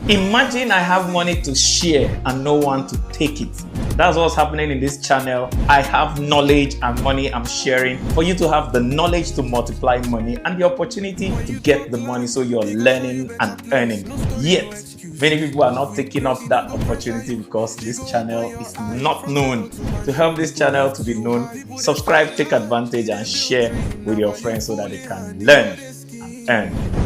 Imagine I have money to share and no one to take it. That's what's happening in this channel. I have knowledge and money I'm sharing for you to have the knowledge to multiply money and the opportunity to get the money, so you're learning and earning. Yet, many people are not taking up that opportunity because this channel is not known. To help this channel to be known, subscribe, take advantage, and share with your friends so that they can learn and earn.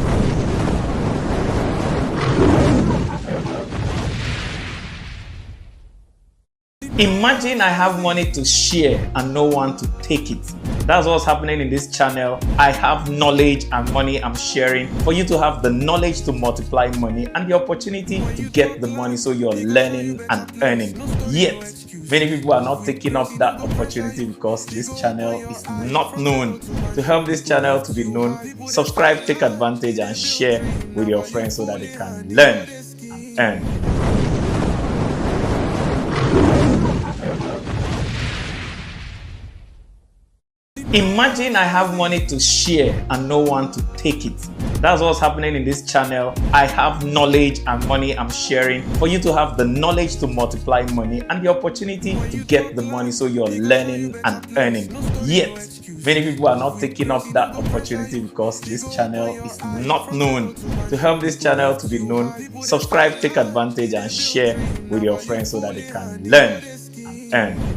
Imagine I have money to share and no one to take it. That's what's happening in this channel. I have knowledge and money I'm sharing for you to have the knowledge to multiply money and the opportunity to get the money, so you're learning and earning. Yet, many people are not taking up that opportunity because this channel is not known. To help this channel to be known, subscribe, take advantage, and share with your friends so that they can learn and earn. Imagine I have money to share and no one to take it. That's what's happening in this channel. I have knowledge and money I'm sharing for you to have the knowledge to multiply money and the opportunity to get the money, so you're learning and earning. Yet, many people are not taking up that opportunity because this channel is not known. To help this channel to be known, subscribe, take advantage, and share with your friends so that they can learn and earn.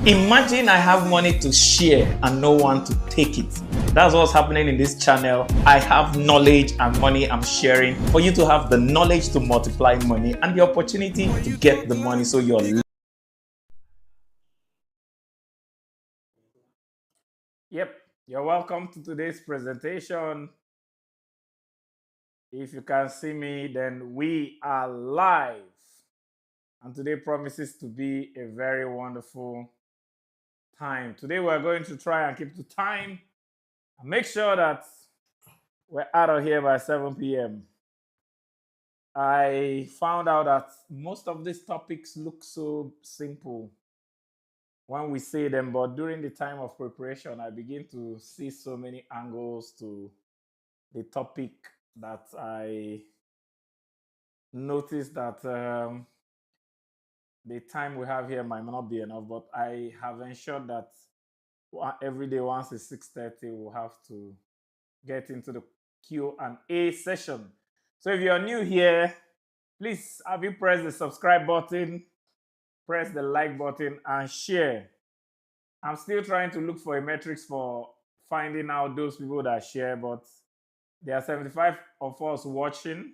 Imagine I have money to share and no one to take it. That's what's happening in this channel. I have knowledge and money I'm sharing for you to have the knowledge to multiply money and the opportunity to get the money, so you're Yep, you're welcome to today's presentation. If you can see me, then we are live. And today promises to be a very wonderful time. Today we're going to try and keep to time and make sure that we're out of here by 7 p.m. I found out that most of these topics look so simple when we say them, but during the time of preparation, I begin to see so many angles to the topic that I noticed that the time we have here might not be enough, but I have ensured that every day once it's 6:30, we'll have to get into the Q&A session. So if you're new here, please have you press the subscribe button, press the like button, and share. I'm still trying to look for a metrics for finding out those people that share, but there are 75 of us watching.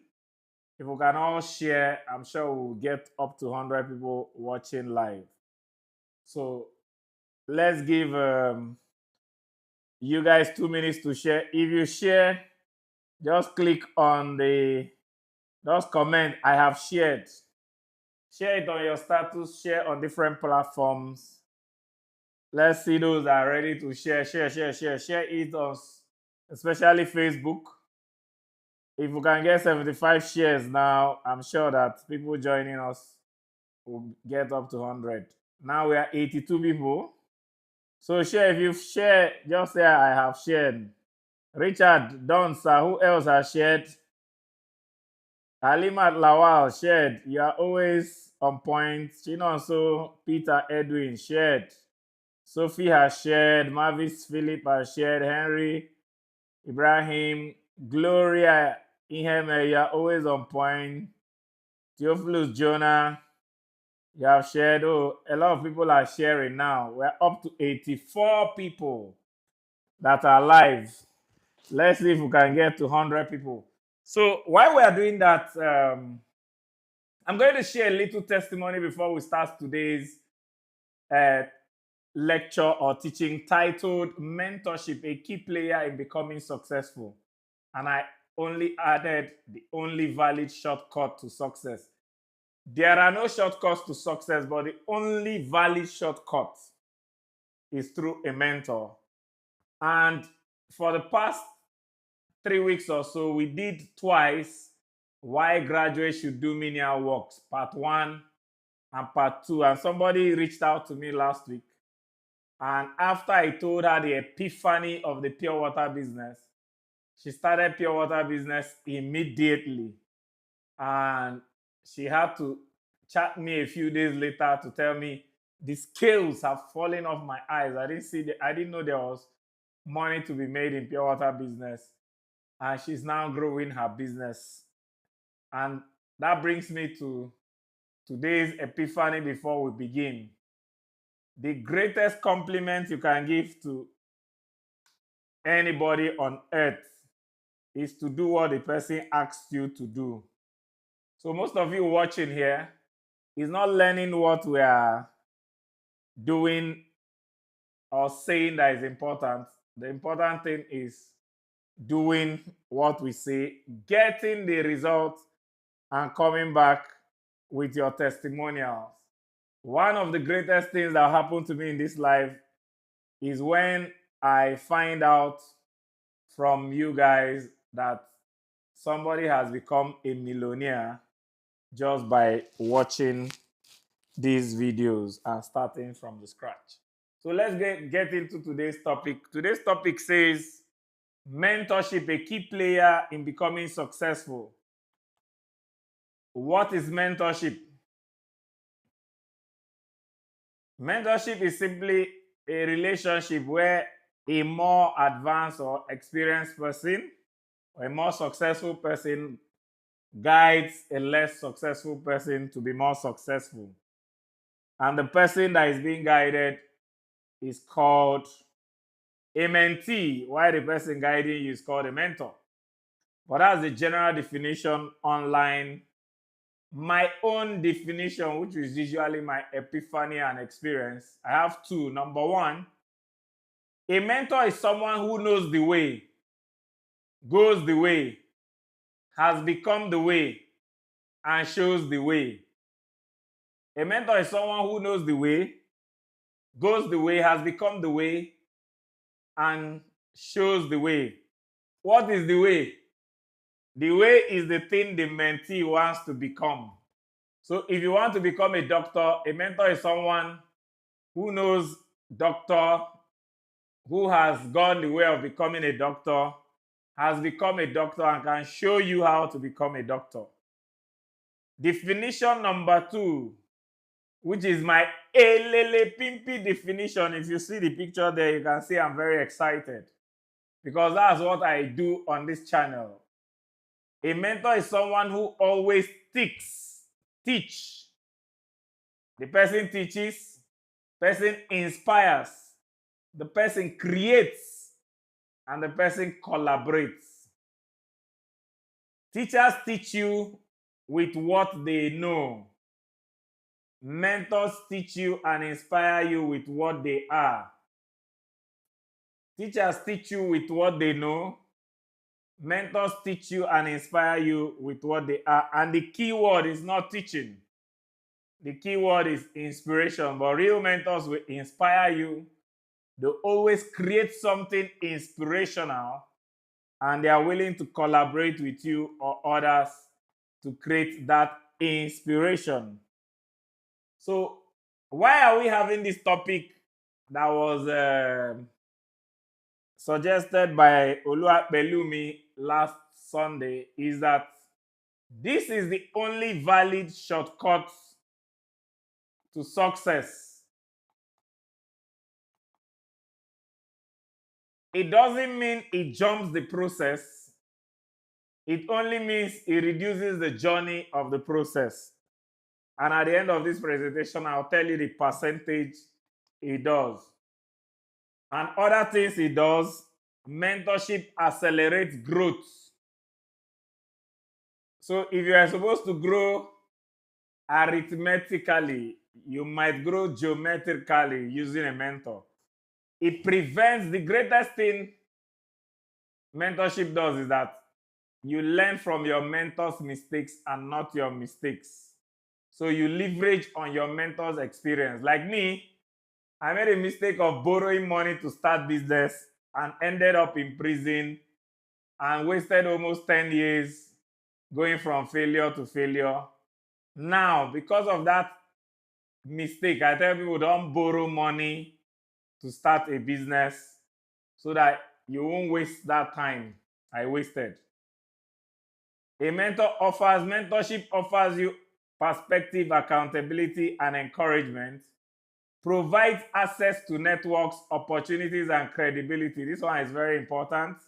If we can all share, I'm sure we'll get up to 100 people watching live. So let's give you guys 2 minutes to share. If you share, just click on just comment, I have shared. Share it on your status, share on different platforms. Let's see those that are ready to share. Share it on especially Facebook. If we can get 75 shares now, I'm sure that people joining us will get up to 100. Now we are 82 people. So share. If you share, just say I have shared. Richard, Donsa, who else has shared? Alimat Lawal shared. You are always on point. Chinonso, Peter Edwin shared. Sophie has shared. Mavis Philip has shared. Henry, Ibrahim, Gloria, Iheme, you are always on point. Theophilus Jonah, you have shared. Oh, a lot of people are sharing now. We're up to 84 people that are live. Let's see if we can get to 100 people. So while we are doing that, I'm going to share a little testimony before we start today's lecture or teaching titled Mentorship, a key player in becoming successful. And I only added the only valid shortcut to success. There are no shortcuts to success, but the only valid shortcut is through a mentor. And for the past 3 weeks or so, we did twice why graduates should do menial works, part 1 and part 2. And somebody reached out to me last week And after I told her the epiphany of the pure water business, she started pure water business immediately. And she had to chat me a few days later to tell me the scales have fallen off my eyes. I didn't know there was money to be made in pure water business. And she's now growing her business. And that brings me to today's epiphany before we begin. The greatest compliment you can give to anybody on earth is to do what the person asks you to do. So most of you watching here is not learning what we are doing or saying that is important. The important thing is doing what we say, getting the result, and coming back with your testimonials. One of the greatest things that happened to me in this life is when I find out from you guys that somebody has become a millionaire just by watching these videos and starting from the scratch. So let's get into today's topic. Today's topic says mentorship, a key player in becoming successful. What is mentorship? Mentorship is simply a relationship where a more advanced or experienced person or a more successful person guides a less successful person to be more successful. And the person that is being guided is called a mentee, while the person guiding you is called a mentor. But that's the general definition online. My own definition, which is usually my epiphany and experience, I have two. Number one, a mentor is someone who knows the way, goes the way, has become the way, and shows the way. A mentor is someone who knows the way, goes the way, has become the way, and shows the way. What is the way? The way is the thing the mentee wants to become. So if you want to become a doctor, a mentor is someone who knows doctor, who has gone the way of becoming a doctor, has become a doctor, and can show you how to become a doctor. Definition number two, which is my elele pimpy definition. If you see the picture there, you can see I'm very excited because that's what I do on this channel. A mentor is someone who always teach. The person teaches, person inspires, the person creates, and the person collaborates. Teachers teach you with what they know. Mentors teach you and inspire you with what they are. Teachers teach you with what they know. Mentors teach you and inspire you with what they are. And the key word is not teaching. The key word is inspiration. But real mentors will inspire you. They always create something inspirational. And they are willing to collaborate with you or others to create that inspiration. So why are we having this topic that was suggested by Oluwapelumi last Sunday? Is that this is the only valid shortcut to success. It doesn't mean it jumps the process. It only means it reduces the journey of the process. And at the end of this presentation, I'll tell you the percentage it does. And other things it does, mentorship accelerates growth. So if you are supposed to grow arithmetically, you might grow geometrically using a mentor. It prevents, the greatest thing mentorship does is that you learn from your mentor's mistakes and not your mistakes. So you leverage on your mentor's experience. Like me, I made a mistake of borrowing money to start business and ended up in prison and wasted almost 10 years going from failure to failure. Now, because of that mistake, I tell people don't borrow money to start a business so that you won't waste that time I wasted. Mentorship offers you perspective, accountability, and encouragement, provides access to networks, opportunities, and credibility. This one is very important.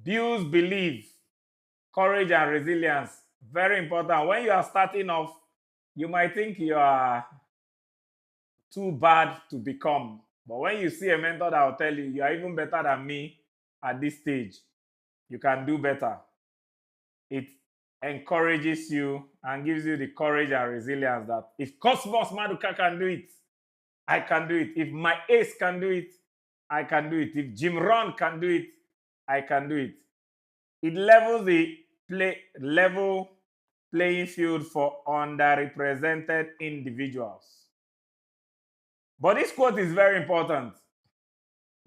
Builds belief, courage, and resilience. Very important. When you are starting off, you might think you are too bad to become. But when you see a mentor that will tell you, you are even better than me at this stage, you can do better. It encourages you and gives you the courage and resilience that if Cosmos Maduka can do it, I can do it. If my ace can do it, I can do it. If Jim Ron can do it, I can do it. It levels the level playing field for underrepresented individuals. But this quote is very important.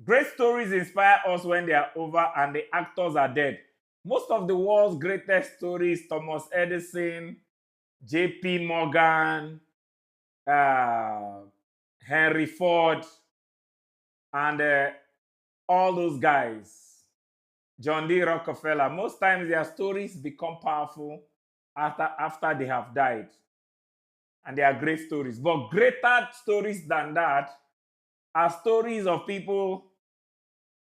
Great stories inspire us when they are over and the actors are dead. Most of the world's greatest stories, Thomas Edison, J.P. Morgan, Henry Ford, and all those guys, John D. Rockefeller, most times their stories become powerful after they have died. And they are great stories. But greater stories than that are stories of people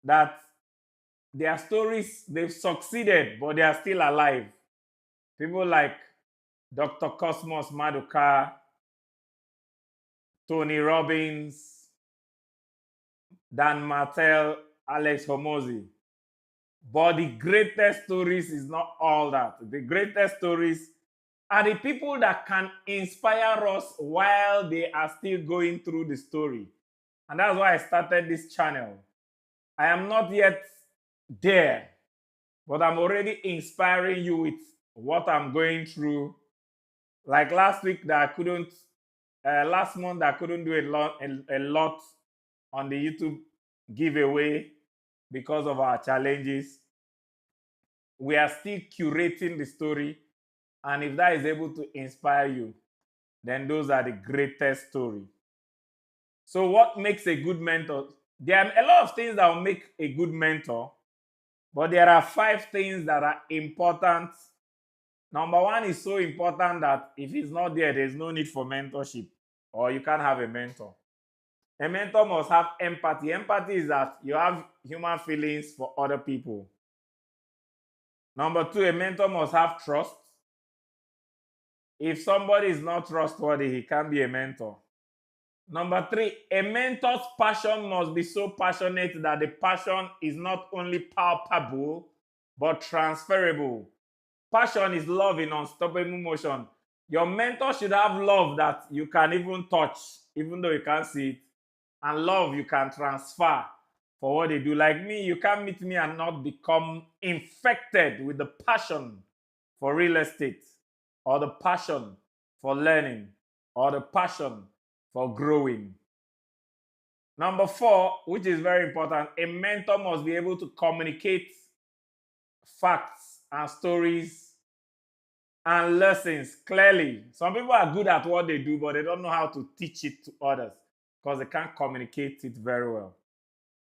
that their stories, they've succeeded, but they are still alive. People like Dr. Cosmos Maduka, Tony Robbins, Dan Martell, Alex Hormozy. But the greatest stories is not all that. The greatest stories are the people that can inspire us while they are still going through the story. And that's why I started this channel. I am not yet there, but I'm already inspiring you with what I'm going through. Like last week that I couldn't, last month I couldn't do a lot on the YouTube giveaway because of our challenges. We are still curating the story, and if that is able to inspire you, then those are the greatest stories. So what makes a good mentor? There are a lot of things that will make a good mentor, but there are 5 things that are important. Number 1 is so important that if it's not there, there's no need for mentorship, or you can't have a mentor. A mentor must have empathy. Empathy is that you have human feelings for other people. Number 2, a mentor must have trust. If somebody is not trustworthy, he can't be a mentor. Number 3, a mentor's passion must be so passionate that the passion is not only palpable, but transferable. Passion is love in unstoppable motion. Your mentor should have love that you can even touch, even though you can't see it, and love you can transfer for what they do. Like me, you can't meet me and not become infected with the passion for real estate, or the passion for learning, or the passion for growing. Number 4, which is very important, a mentor must be able to communicate facts and stories and lessons clearly. Some people are good at what they do, but they don't know how to teach it to others because they can't communicate it very well.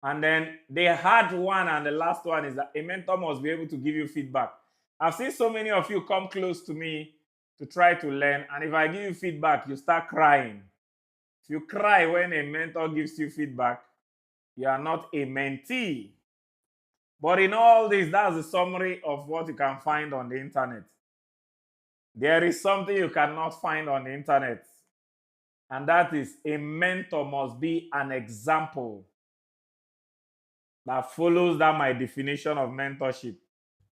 And then the hard one and the last one is that a mentor must be able to give you feedback. I've seen so many of you come close to me to try to learn, and if I give you feedback, you start crying. If you cry when a mentor gives you feedback, you are not a mentee. But in all this, that's the summary of what you can find on the internet. There is something you cannot find on the internet, and that is a mentor must be an example. That follows that my definition of mentorship.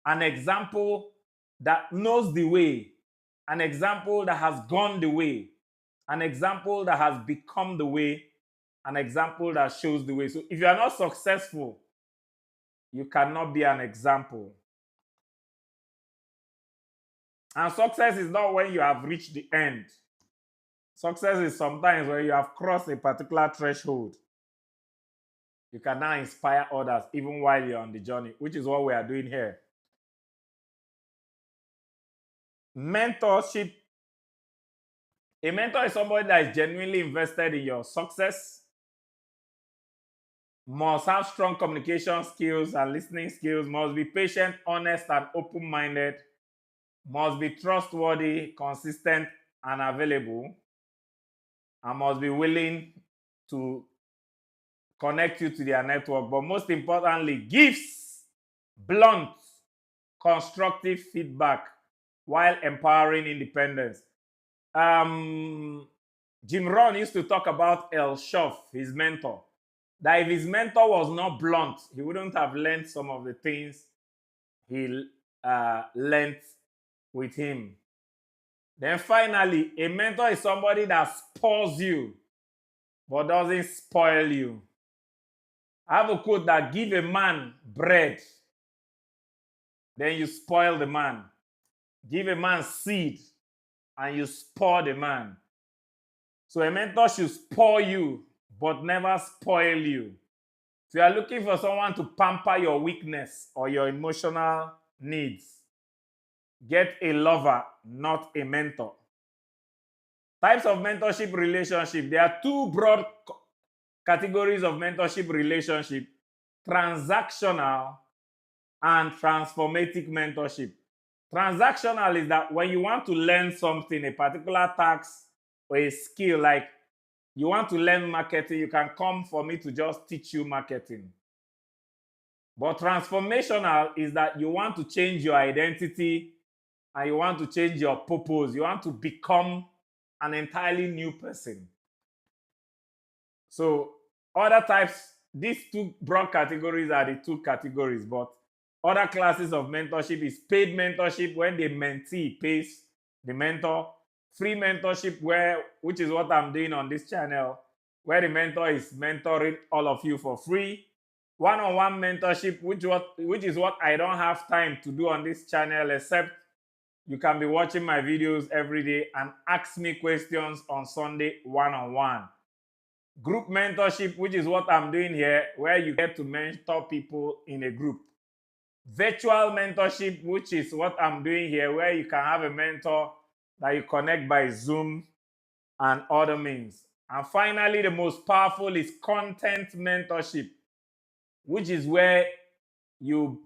An example that knows the way, an example that has gone the way, an example that has become the way, an example that shows the way. So if you are not successful, you cannot be an example. And success is not when you have reached the end. Success is sometimes when you have crossed a particular threshold. You can now inspire others even while you're on the journey, which is what we are doing here. Mentorship. A mentor is somebody that is genuinely invested in your success. must have strong communication skills and listening skills, must be patient, honest, and open-minded, must be trustworthy, consistent, and available, and must be willing to connect you to their network. But most importantly, gives blunt, constructive feedback while empowering independence. Jim Rohn used to talk about El Shoff, his mentor, that if his mentor was not blunt, he wouldn't have learned some of the things he learned with him. Then finally, a mentor is somebody that spoils you but doesn't spoil you. I have a quote that give a man bread, then you spoil the man. Give a man seed, and you spoil the man. So a mentor should spoil you, but never spoil you. If you are looking for someone to pamper your weakness or your emotional needs, get a lover, not a mentor. Types of mentorship relationship. There are two broad categories of mentorship relationship: transactional and transformative mentorship. Transactional is that when you want to learn something, a particular task or a skill, like you want to learn marketing, you can come for me to just teach you marketing. But transformational is that you want to change your identity and you want to change your purpose. You want to become an entirely new person. So other types, these two broad categories are the two categories, but other classes of mentorship is paid mentorship, when the mentee pays the mentor. Free mentorship, which is what I'm doing on this channel, where the mentor is mentoring all of you for free. One-on-one mentorship, which is what I don't have time to do on this channel, except you can be watching my videos every day and ask me questions on Sunday one-on-one. Group mentorship, which is what I'm doing here, where you get to mentor people in a group. Virtual mentorship, which is what I'm doing here, where you can have a mentor that you connect by Zoom and other means. And finally, the most powerful is content mentorship, which is where you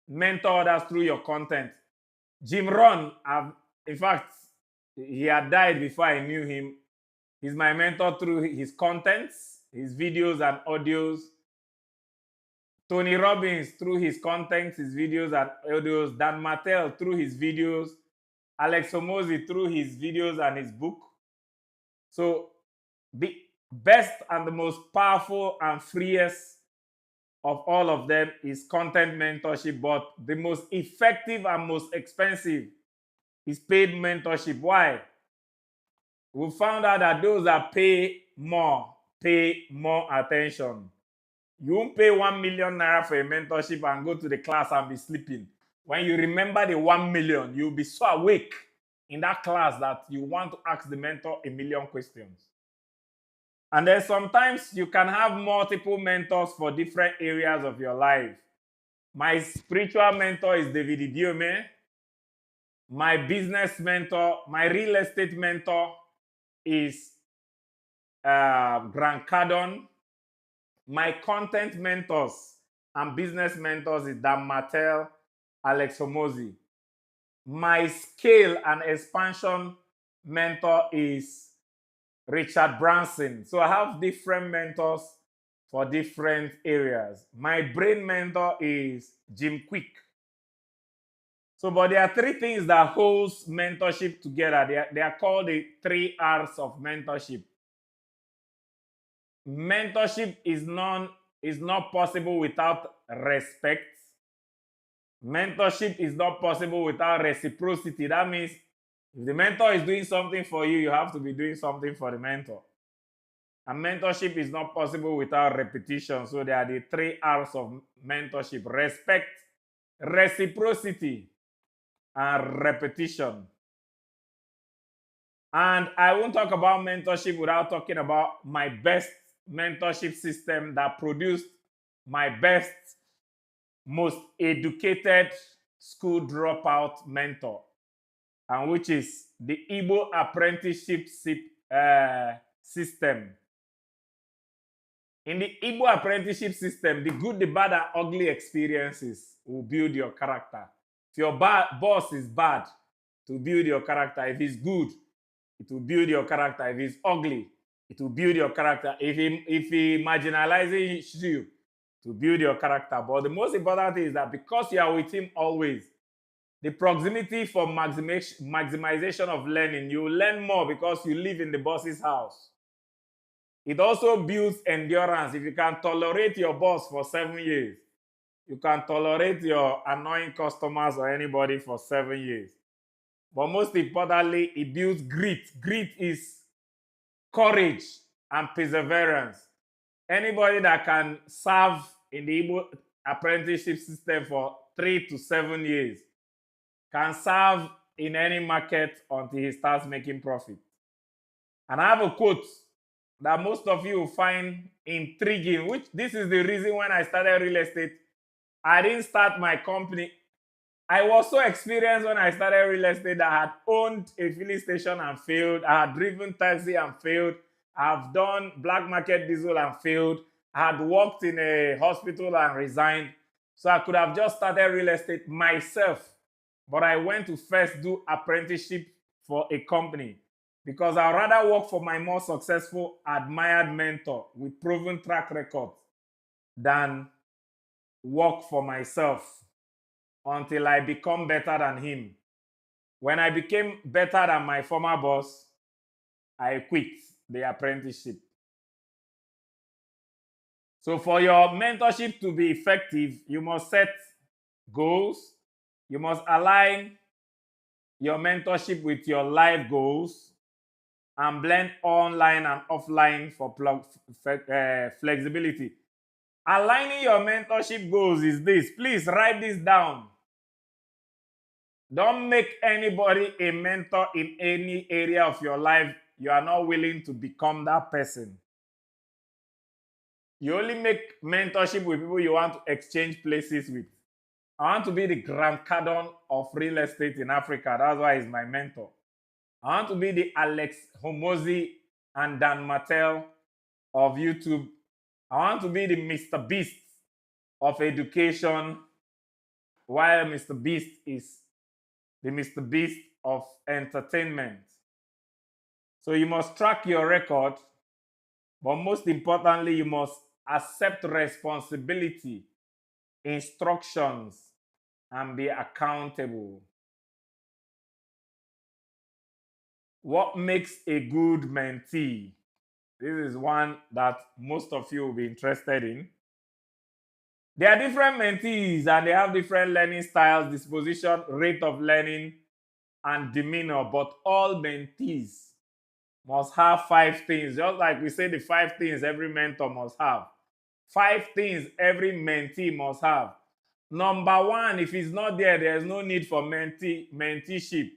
mentor others through your content. Jim Rohn, in fact, he had died before I knew him. He's my mentor through his contents, his videos and audios. Tony Robbins through his contents, his videos and audios. Dan Martell through his videos. Alex Hormozi through his videos and his book. So the best and the most powerful and freest of all of them is content mentorship, but the most effective and most expensive is paid mentorship. Why? We found out that those that pay more attention. You won't pay 1 million naira for a mentorship and go to the class and be sleeping. When you remember the 1 million, you'll be so awake in that class that you want to ask the mentor a million questions. And then sometimes you can have multiple mentors for different areas of your life. My spiritual mentor is David Idiome. My business mentor, my real estate mentor is Grant Cardone. My content mentors and business mentors is Dan Martell, Alex Hormozi. My scale and expansion mentor is Richard Branson. So I have different mentors for different areas. My brain mentor is Jim Quick. So, but there are three things that holds mentorship together. They are called the 3 R's of mentorship. Mentorship is not possible without respect. Mentorship is not possible without reciprocity. That means if the mentor is doing something for you, you have to be doing something for the mentor. And mentorship is not possible without repetition. So there are the 3 R's of mentorship: respect, reciprocity, and repetition. And I won't talk about mentorship without talking about my best mentorship system that produced my best, most educated school dropout mentor, and which is the Igbo apprenticeship system. In the Igbo apprenticeship system, the good, the bad, and ugly experiences will build your character. If your boss is bad, to build your character. If he's good, it will build your character. If he's ugly, it will build your character. If he marginalizes you, to build your character. But the most important thing is that because you are with him always, the proximity for maximization of learning, you learn more because you live in the boss's house. It also builds endurance. If you can tolerate your boss for 7 years, you can tolerate your annoying customers or anybody for 7 years. But most importantly, it builds grit. Grit is courage and perseverance. Anybody that can serve in the Igbo apprenticeship system for 3 to 7 years can serve in any market until he starts making profit. And I have a quote that most of you will find intriguing, which this is the reason when I started real estate, I didn't start my company. I was so experienced when I started real estate that I had owned a filling station and failed. I had driven taxi and failed. I've done black market diesel and failed. I had worked in a hospital and resigned. So I could have just started real estate myself. But I went to first do apprenticeship for a company because I'd rather work for my more successful, admired mentor with proven track record than work for myself until I become better than him. When I became better than my former boss, I quit the apprenticeship. So for your mentorship to be effective, you must set goals. You must align your mentorship with your life goals and blend online and offline for flexibility. Aligning your mentorship goals is this. Please write this down. Don't make anybody a mentor in any area of your life you are not willing to become that person. You only make mentorship with people you want to exchange places with. I want to be the Grant Cardone of real estate in Africa. That's why he's my mentor. I want to be the Alex Homozi and Dan Mattel of YouTube. I want to be the Mr. Beast of education, while Mr. Beast is the Mr. Beast of entertainment. So you must track your record, but most importantly, you must accept responsibility, instructions, and be accountable. What makes a good mentee? This is one that most of you will be interested in. There are different mentees and they have different learning styles, disposition, rate of learning, and demeanor, but all mentees must have 5 things. Just like we say the 5 things every mentor must have. 5 things every mentee must have. Number 1, if it's not there, there's no need for menteeship.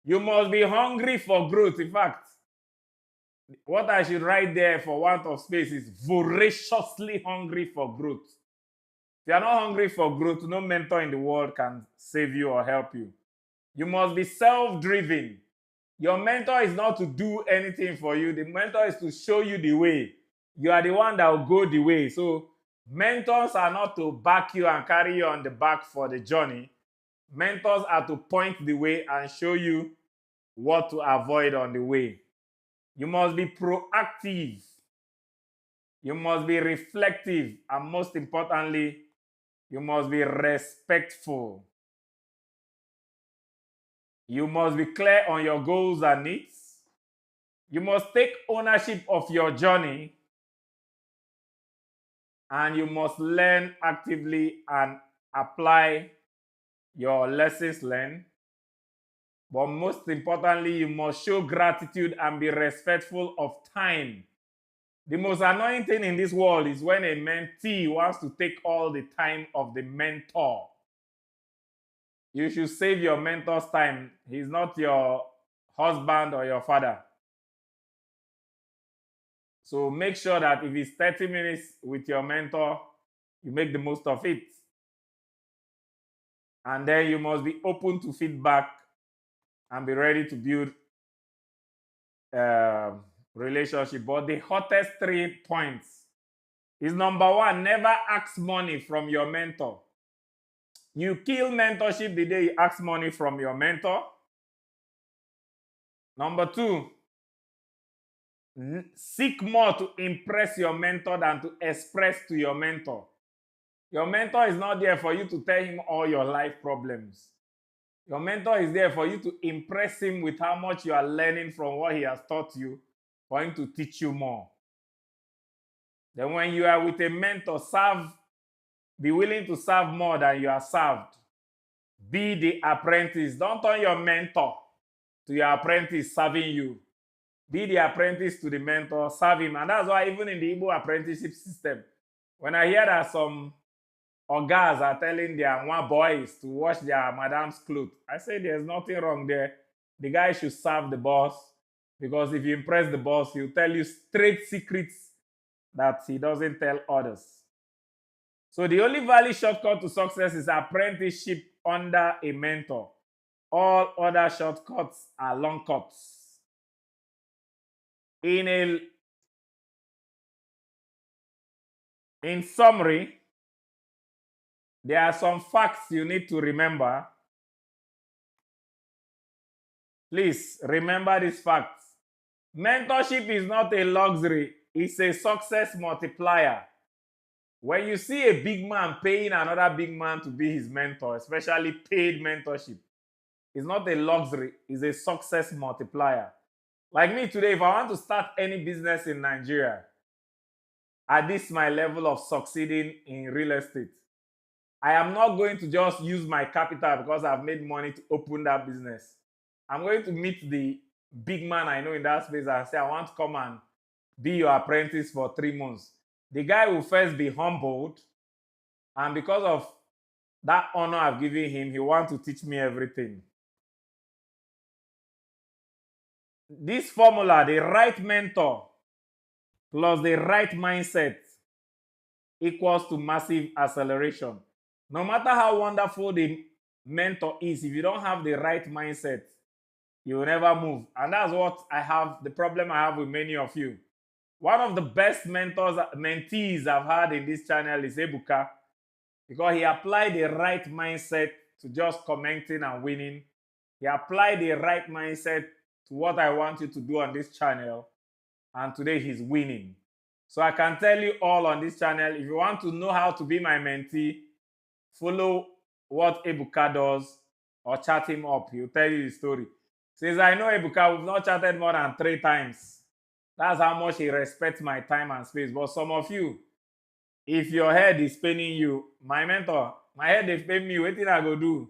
You must be hungry for growth. In fact, what I should write there for want of space is voraciously hungry for growth. If you are not hungry for growth, no mentor in the world can save you or help you. You must be self-driven. Your mentor is not to do anything for you. The mentor is to show you the way. You are the one that will go the way. So mentors are not to back you and carry you on the back for the journey. Mentors are to point the way and show you what to avoid on the way. You must be proactive. You must be reflective. And most importantly, you must be respectful. You must be clear on your goals and needs. You must take ownership of your journey. And you must learn actively and apply your lessons learned. But most importantly, you must show gratitude and be respectful of time. The most annoying thing in this world is when a mentee wants to take all the time of the mentor. You should save your mentor's time. He's not your husband or your father. So make sure that if it's 30 minutes with your mentor, you make the most of it. And then you must be open to feedback and be ready to build relationship. But the hottest 3 points is number one, never ask money from your mentor. You kill mentorship the day you ask money from your mentor. Number two, seek more to impress your mentor than to express to your mentor. Your mentor is not there for you to tell him all your life problems. Your mentor is there for you to impress him with how much you are learning from what he has taught you, for him to teach you more. Then when you are with a mentor, be willing to serve more than you are served. Be the apprentice. Don't turn your mentor to your apprentice serving you. Be the apprentice to the mentor, serve him. And that's why even in the Igbo apprenticeship system, when I hear that some ogas are telling their one boys to wash their madam's clothes, I say there's nothing wrong there. The guy should serve the boss, because if you impress the boss, he'll tell you straight secrets that he doesn't tell others. So the only valid shortcut to success is apprenticeship under a mentor. All other shortcuts are long cuts. In summary, there are some facts you need to remember. Please remember these facts. Mentorship is not a luxury, it's a success multiplier. When you see a big man paying another big man to be his mentor, especially paid mentorship, it's not a luxury, it's a success multiplier. Like me today, if I want to start any business in Nigeria, at this my level of succeeding in real estate, I am not going to just use my capital because I've made money to open that business. I'm going to meet the big man I know in that space and say, I want to come and be your apprentice for 3 months. The guy will first be humbled, and because of that honor I've given him, he wants to teach me everything. This formula, the right mentor plus the right mindset, equals to massive acceleration. No matter how wonderful the mentor is, if you don't have the right mindset, you will never move. And that's what I have, the problem I have with many of you. One of the best mentees I've had in this channel is Ebuka, because he applied the right mindset to just commenting and winning. He applied the right mindset to what I want you to do on this channel, and today he's winning. So I can tell you all on this channel, if you want to know how to be my mentee, follow what Ebuka does or chat him up. He'll tell you the story. Since I know Ebuka, we've not chatted more than 3 times. That's how much he respects my time and space. But some of you, if your head is paining you, my mentor, my head is paining me, what did I go do?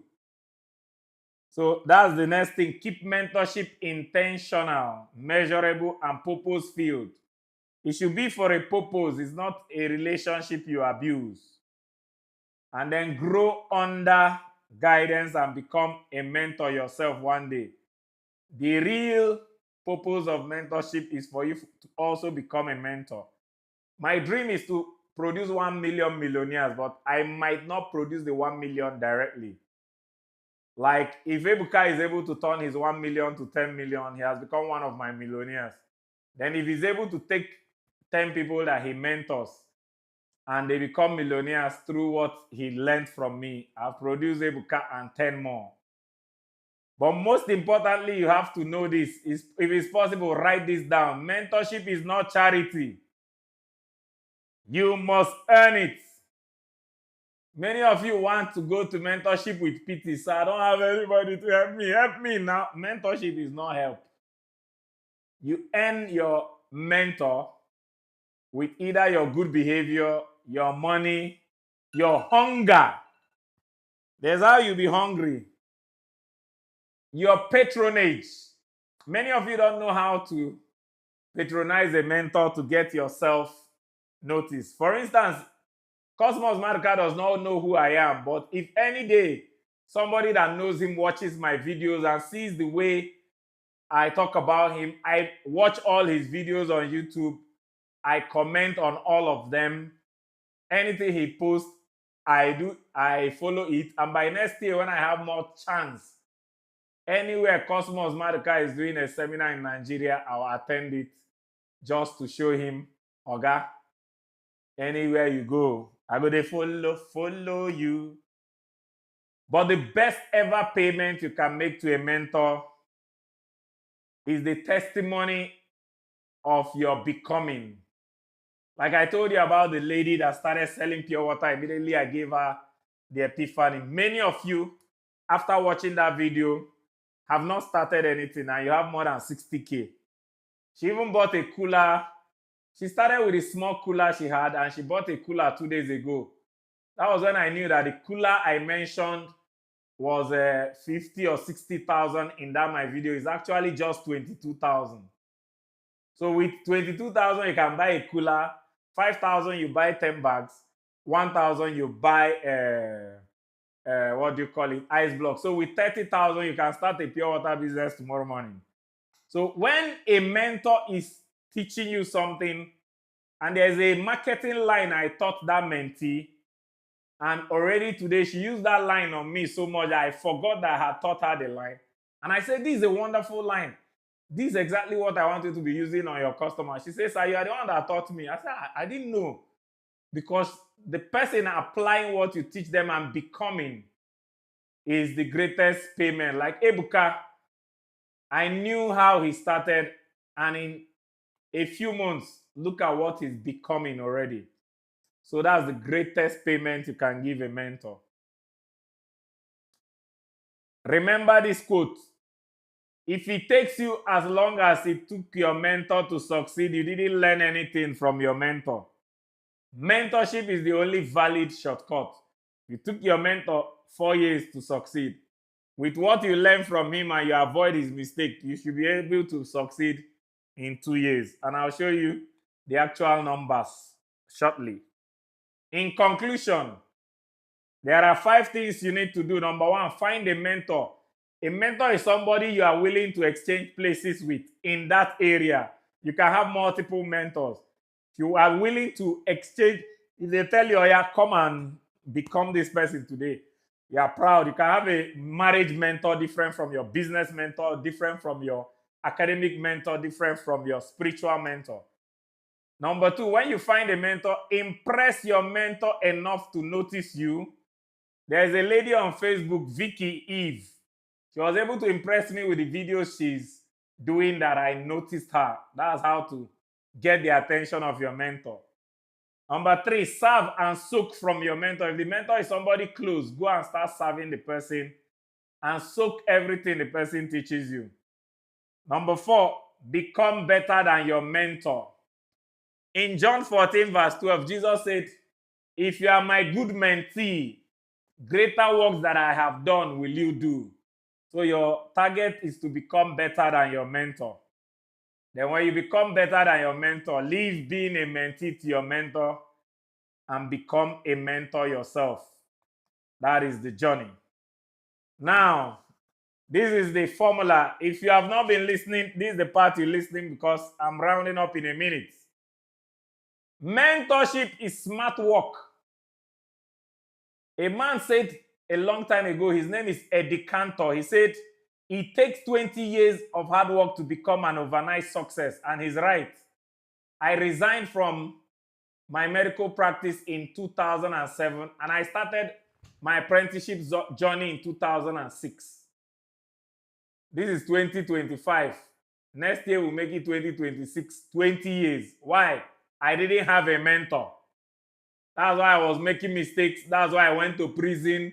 So that's the next thing. Keep mentorship intentional, measurable, and purpose-filled. It should be for a purpose. It's not a relationship you abuse. And then grow under guidance and become a mentor yourself one day. The real purpose of mentorship is for you to also become a mentor. My dream is to produce 1 million millionaires, but I might not produce the 1 million directly. Like if Ebuka is able to turn his 1 million to 10 million, he has become one of my millionaires. Then if he's able to take 10 people that he mentors and they become millionaires through what he learned from me, I've produced Ebuka and 10 more. But most importantly, you have to know this. If it's possible, write this down. Mentorship is not charity. You must earn it. Many of you want to go to mentorship with pity. So I don't have anybody to help me. Help me now. Mentorship is not help. You earn your mentor with either your good behavior, your money, your hunger. There's how you be hungry. Your patronage. Many of you don't know how to patronize a mentor to get yourself noticed. For instance, Cosmos Marca does not know who I am, but if any day somebody that knows him watches my videos and sees the way I talk about him, I watch all his videos on YouTube, I comment on all of them. Anything he posts, I follow it. And by next year, when I have more chance, anywhere Cosmos Marca is doing a seminar in Nigeria, I'll attend it just to show him, Oga, Anywhere you go, I go to follow you. But the best ever payment you can make to a mentor is the testimony of your becoming. Like I told you about the lady that started selling pure water, immediately I gave her the epiphany. Many of you, after watching that video, have not started anything and you have more than 60K. She even bought a cooler. She started with a small cooler she had and she bought a cooler 2 days ago. That was when I knew that the cooler I mentioned was 50 or 60,000 in that my video is actually just 22,000. So with 22,000 you can buy a cooler, 5,000 you buy 10 bags, 1,000 you buy what do you call it, ice block. So with 30,000 you can start a pure water business tomorrow morning. So when a mentor is teaching you something and there's a marketing line I taught that mentee, and already today she used that line on me so much that I forgot that I had taught her the line. And I said, this is a wonderful line. This is exactly what I want you to be using on your customer. She says, sir, you are the one that taught me. I said, I didn't know. Because the person applying what you teach them and becoming is the greatest payment. Like Ebuka, I knew how he started. And in a few months, look at what he's becoming already. So that's the greatest payment you can give a mentor. Remember this quote. If it takes you as long as it took your mentor to succeed, you didn't learn anything from your mentor. Mentorship is the only valid shortcut. You took your mentor 4 years to succeed. With what you learn from him and you avoid his mistake, you should be able to succeed in 2 years. And I'll show you the actual numbers shortly. In conclusion, there are 5 things you need to do. Number 1, find a mentor. A mentor is somebody you are willing to exchange places with in that area. You can have multiple mentors. If you are willing to exchange, if they tell you, oh yeah, come and become this person today, you are proud. You can have a marriage mentor different from your business mentor, different from your academic mentor, different from your spiritual mentor. Number 2, when you find a mentor, impress your mentor enough to notice you. There's a lady on Facebook, Vicky Eve. She was able to impress me with the videos she's doing that I noticed her. That's how to get the attention of your mentor. Number 3, serve and soak from your mentor. If the mentor is somebody close, go and start serving the person and soak everything the person teaches you. Number 4, become better than your mentor. In John 14, verse 12, Jesus said, if you are my good mentee, greater works that I have done will you do. So your target is to become better than your mentor. Then when you become better than your mentor, leave being a mentee to your mentor and become a mentor yourself. That is the journey. Now, this is the formula. If you have not been listening, this is the part you're listening because I'm rounding up in a minute. Mentorship is smart work. A man said a long time ago, his name is Eddie Cantor. He said, it takes 20 years of hard work to become an overnight success. And he's right. I resigned from my medical practice in 2007 and I started my apprenticeship journey in 2006. This is 2025. Next year we'll make it 2026, 20 years. Why? I didn't have a mentor. That's why I was making mistakes. That's why I went to prison.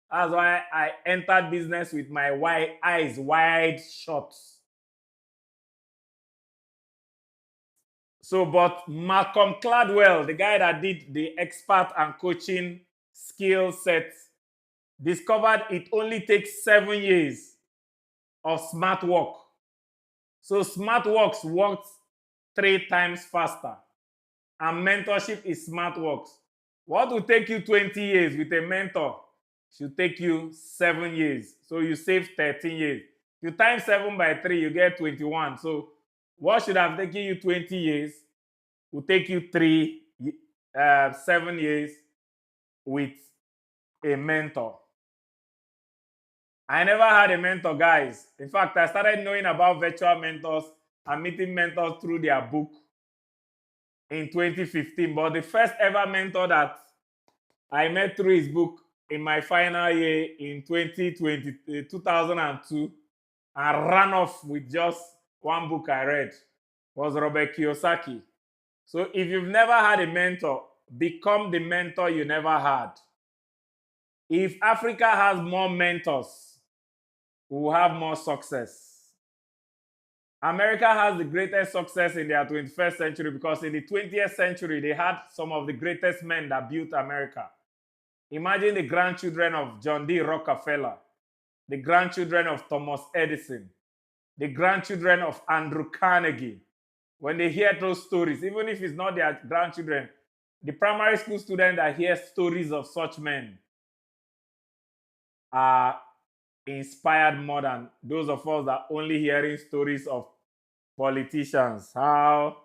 That's why I entered business with my eyes wide shut. So, but Malcolm Gladwell, the guy that did the expert and coaching skill set, discovered it only takes 7 years of smart work. So smart works works 3 times faster. And mentorship is smart works. What will take you 20 years with a mentor should take you 7 years. So you save 13 years. You times 7 by 3, you get 21. So what should have taken you 20 years will take you 7 years with a mentor. I never had a mentor, guys. In fact, I started knowing about virtual mentors and meeting mentors through their book. in 2015. But the first ever mentor that I met through his book in my final year in 2002 and ran off with just one book I read was Robert Kiyosaki. So if you've never had a mentor, become the mentor you never had. If Africa has more mentors, we will have more success. America has the greatest success in their 21st century because in the 20th century, they had some of the greatest men that built America. Imagine the grandchildren of John D. Rockefeller, the grandchildren of Thomas Edison, the grandchildren of Andrew Carnegie. When they hear those stories, even if it's not their grandchildren, the primary school student that hears stories of such men are inspired more than those of us that only hearing stories of politicians, how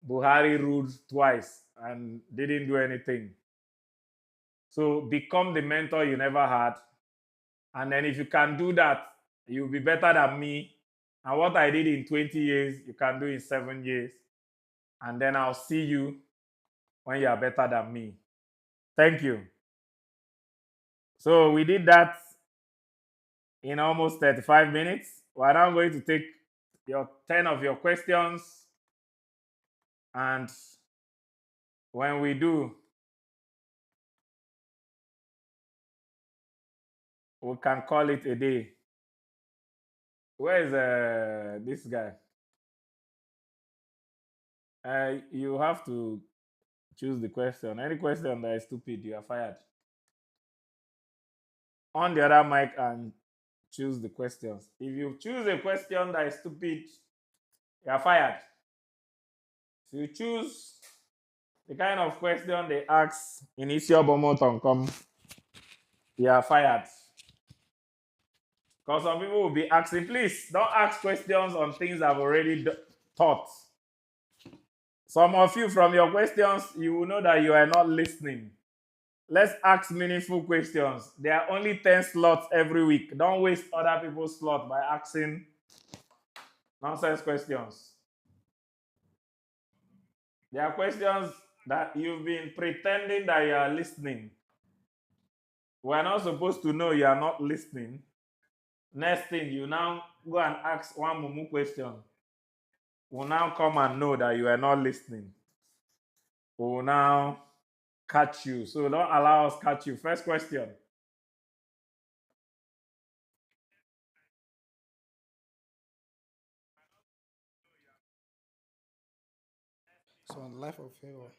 Buhari ruled twice and didn't do anything. So become the mentor you never had. And then if you can do that, you'll be better than me. And what I did in 20 years, you can do in 7 years. And then I'll see you when you are better than me. Thank you. So we did that in almost 35 minutes. We're now going to take your 10 of your questions. And when we do, we can call it a day. Where is this guy? You have to choose the question. Any question that is stupid, you are fired. On the other mic and choose the questions. If you choose a question that is stupid, you are fired. If you choose the kind of question they ask in Isiobomotonkom, you are fired. Because some people will be asking, please don't ask questions on things I've already taught. Some of you, from your questions, you will know that you are not listening. Let's ask meaningful questions. There are only 10 slots every week. Don't waste other people's slots by asking nonsense questions. There are questions that you've been pretending that you are listening. We're not supposed to know you are not listening. Next thing, you now go and ask one mumu question. We'll now come and know that you are not listening. We'll now catch you. So don't allow us catch you. First question. So on life or favor,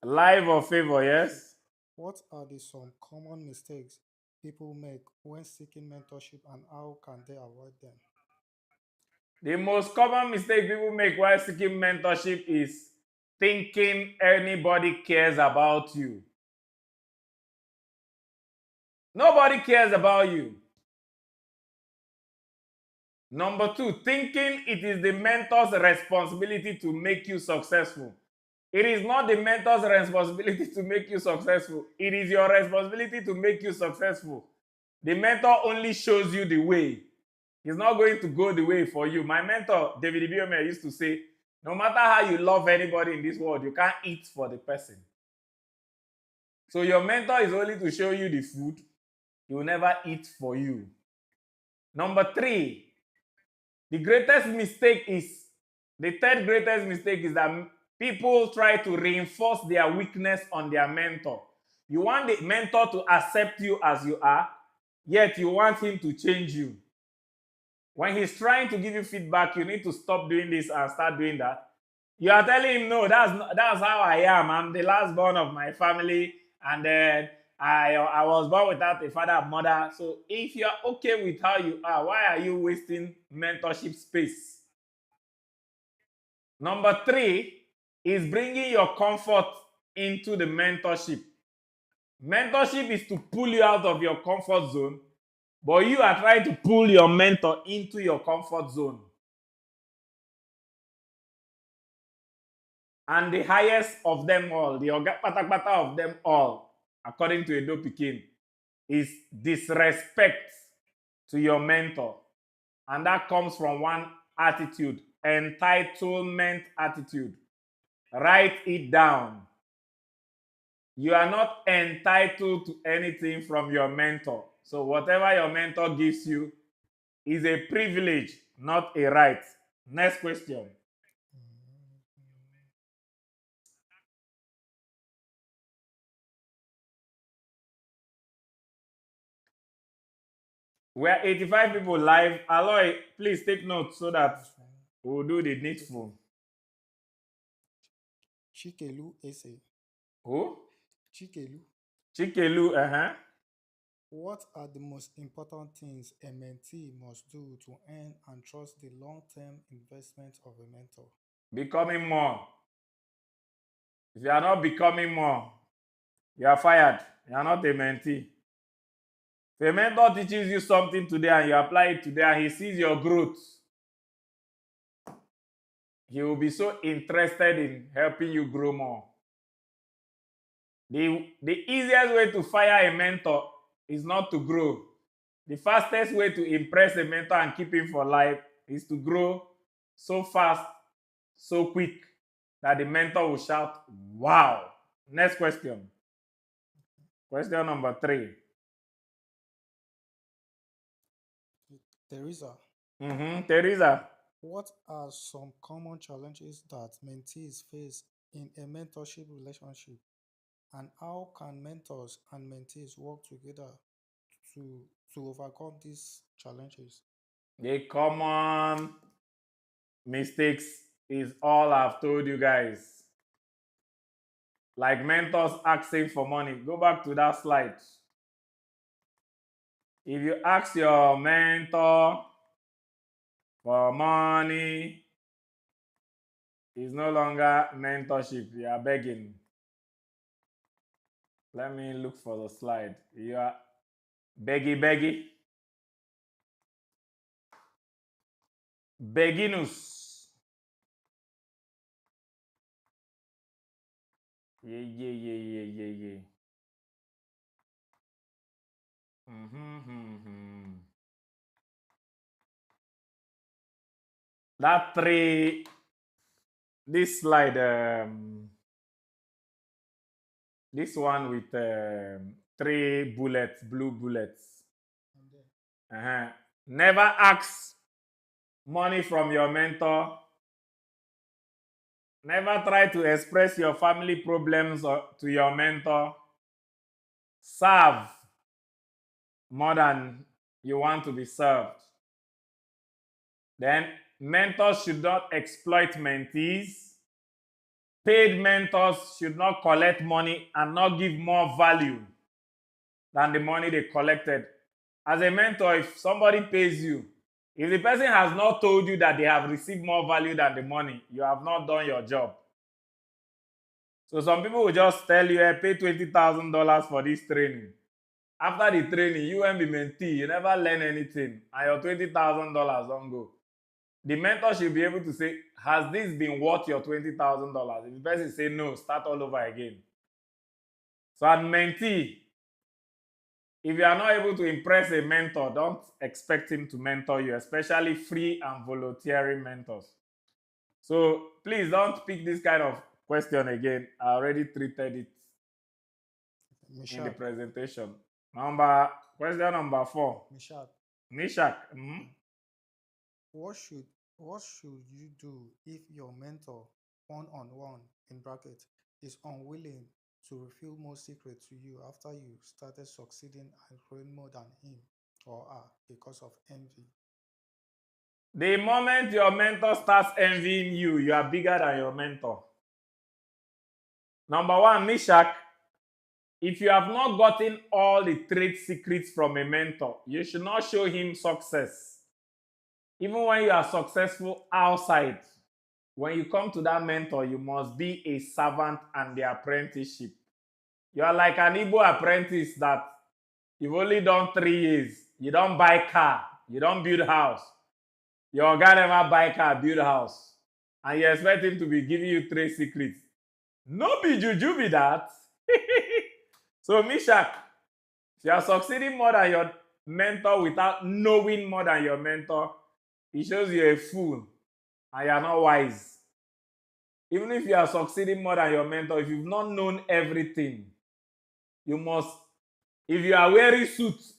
Live or favor, yes? what are the some common mistakes people make when seeking mentorship and how can they avoid them? The most common mistake people make while seeking mentorship is thinking anybody cares about you. Nobody cares about you. Number two, thinking it is the mentor's responsibility to make you successful. It is not the mentor's responsibility to make you successful. It is your responsibility to make you successful. The mentor only shows you the way. He's not going to go the way for you. My mentor, David Ibiome, used to say, no matter how you love anybody in this world, you can't eat for the person. So your mentor is only to show you the food. He will never eat for you. Number three, the third greatest mistake is that people try to reinforce their weakness on their mentor. You want the mentor to accept you as you are, yet you want him to change you. When he's trying to give you feedback, you need to stop doing this and start doing that. You are telling him, no, that's how I am. I'm the last born of my family, and then I was born without a father and mother. So if you're okay with how you are, why are you wasting mentorship space? Number three is bringing your comfort into the mentorship. Mentorship is to pull you out of your comfort zone, but you are trying to pull your mentor into your comfort zone. And the highest of them all, the patapata of them all, according to Edo Pikin, is disrespect to your mentor. And that comes from one attitude, entitlement attitude. Write it down. You are not entitled to anything from your mentor. So whatever your mentor gives you is a privilege, not a right. Next question. We're 85 people live. Aloy, please take notes so that This one. we'll do the Okay. needful. Chikelu essay. Who? Chikelu. Chikelu, uh-huh. What are the most important things a mentee must do to earn and trust the long-term investment of a mentor? Becoming more. If you are not becoming more, you are fired. You are not a mentee. If a mentor teaches you something today and you apply it today and he sees your growth, he will be so interested in helping you grow more. The easiest way to fire a mentor is not to grow. The fastest way to impress a mentor and keep him for life is to grow so fast, so quick that the mentor will shout, wow. Next question. Question number 3. Teresa, Teresa. what are some common challenges that mentees face in a mentorship relationship, and how can mentors and mentees work together to overcome these challenges? The common mistakes is all I've told you guys. Like mentors asking for money. Go back to that slide. If you ask your mentor for money, it's no longer mentorship. You are begging. Let me look for the slide. You are beggy. Beginus. Yeah. Mm-hmm. That three, this slide, this one with 3 bullets, blue bullets. Uh-huh. Never ask money from your mentor. Never try to express your family problems to your mentor. Serve more than you want to be served. Then, mentors should not exploit mentees. Paid mentors should not collect money and not give more value than the money they collected. As a mentor, if somebody pays you, if the person has not told you that they have received more value than the money, you have not done your job. So some people will just tell you, hey, pay $20,000 for this training. After the training, you and the mentee, you never learn anything, and your $20,000 don't go. The mentor should be able to say, has this been worth your $20,000? If the person say no, start all over again. So as mentee, if you are not able to impress a mentor, don't expect him to mentor you, especially free and volunteering mentors. So please don't pick this kind of question again. I already treated it in the Mishak, presentation. Question number 4. Mishak, Mishak. what should you do if your mentor, one-on-one in bracket, is unwilling to reveal more secrets to you after you started succeeding and growing more than him or her because of envy? The moment your mentor starts envying you, you are bigger than your mentor. Number 1, Mishak, if you have not gotten all the trade secrets from a mentor, you should not show him success. Even when you are successful outside, when you come to that mentor, you must be a servant and the apprenticeship. You are like an Igbo apprentice that you've only done 3 years. You don't buy car. You don't build house. Your guy never buy car, build house. And you expect him to be giving you trade secrets. No be juju be that. So, Mishak, if you are succeeding more than your mentor without knowing more than your mentor, it shows you're a fool and you're not wise. Even if you are succeeding more than your mentor, if you've not known everything, you must, if you are wearing suits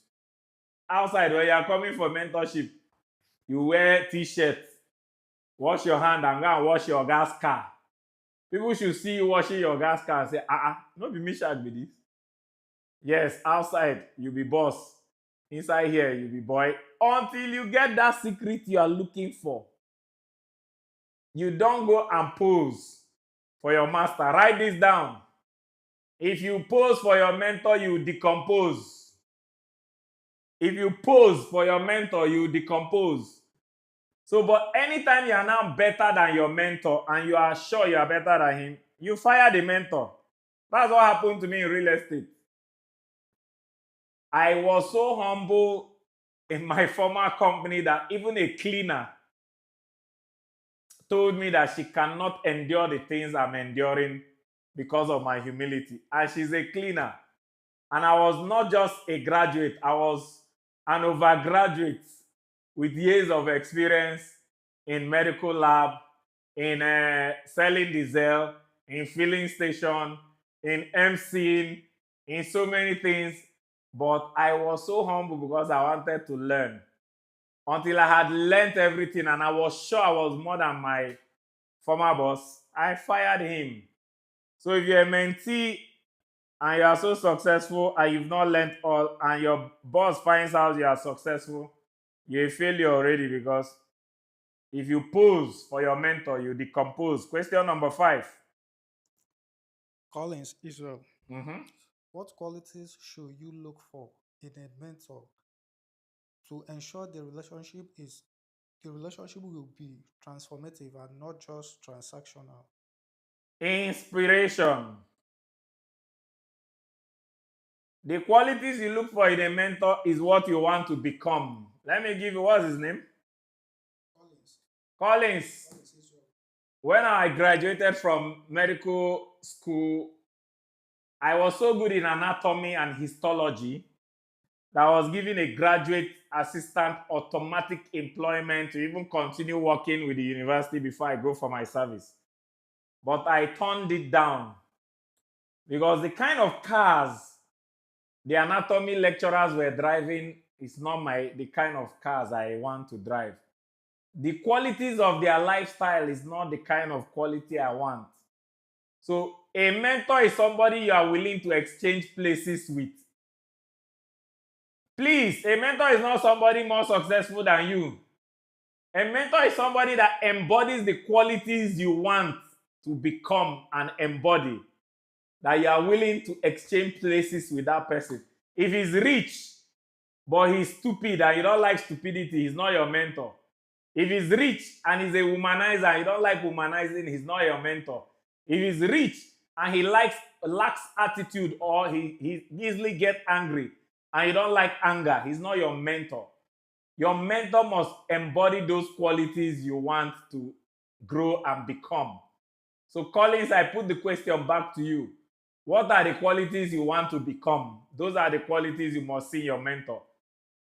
outside when you are coming for mentorship, you wear t-shirt, wash your hand and go and wash your gas car. People should see you washing your gas car and say, no be me shag be this. Yes, outside you be boss. Inside here you be boy. Until you get that secret you are looking for. You don't go and pose for your master. Write this down. If you pose for your mentor, you decompose. If you pose for your mentor, you decompose. So, but anytime you are now better than your mentor and you are sure you are better than him, you fire the mentor. That's what happened to me in real estate. I was so humble in my former company that even a cleaner told me that she cannot endure the things I'm enduring because of my humility. And she's a cleaner. And I was not just a graduate, I was an overgraduate with years of experience in medical lab, in selling diesel, in filling station, in MCing, in so many things. But I was so humble because I wanted to learn. Until I had learned everything and I was sure I was more than my former boss, I fired him. So if you're a mentee and you are so successful and you've not learned all and your boss finds out you are successful, you're a failure already, because if you pose for your mentor, you decompose. Question number 5. Collins, Israel. Mm-hmm. What qualities should you look for in a mentor to ensure the relationship will be transformative and not just transactional? Inspiration. The qualities you look for in a mentor is what you want to become. Let me give you, what's his name? Collins. Collins. Collins, Israel. When I graduated from medical school, I was so good in anatomy and histology that I was given a graduate assistant automatic employment to even continue working with the university before I go for my service. But I turned it down because the kind of cars the anatomy lecturers were driving is not the kind of cars I want to drive. The qualities of their lifestyle is not the kind of quality I want. So a mentor is somebody you are willing to exchange places with. Please, a mentor is not somebody more successful than you. A mentor is somebody that embodies the qualities you want to become and embody, that you are willing to exchange places with that person. If he's rich, but he's stupid and you don't like stupidity, he's not your mentor. If he's rich and he's a womanizer and you don't like womanizing, he's not your mentor. If he's rich and he lacks attitude, or he easily get angry and you don't like anger, he's not your mentor. Your mentor must embody those qualities you want to grow and become. So Collins, I put the question back to you. What are the qualities you want to become? Those are the qualities you must see in your mentor.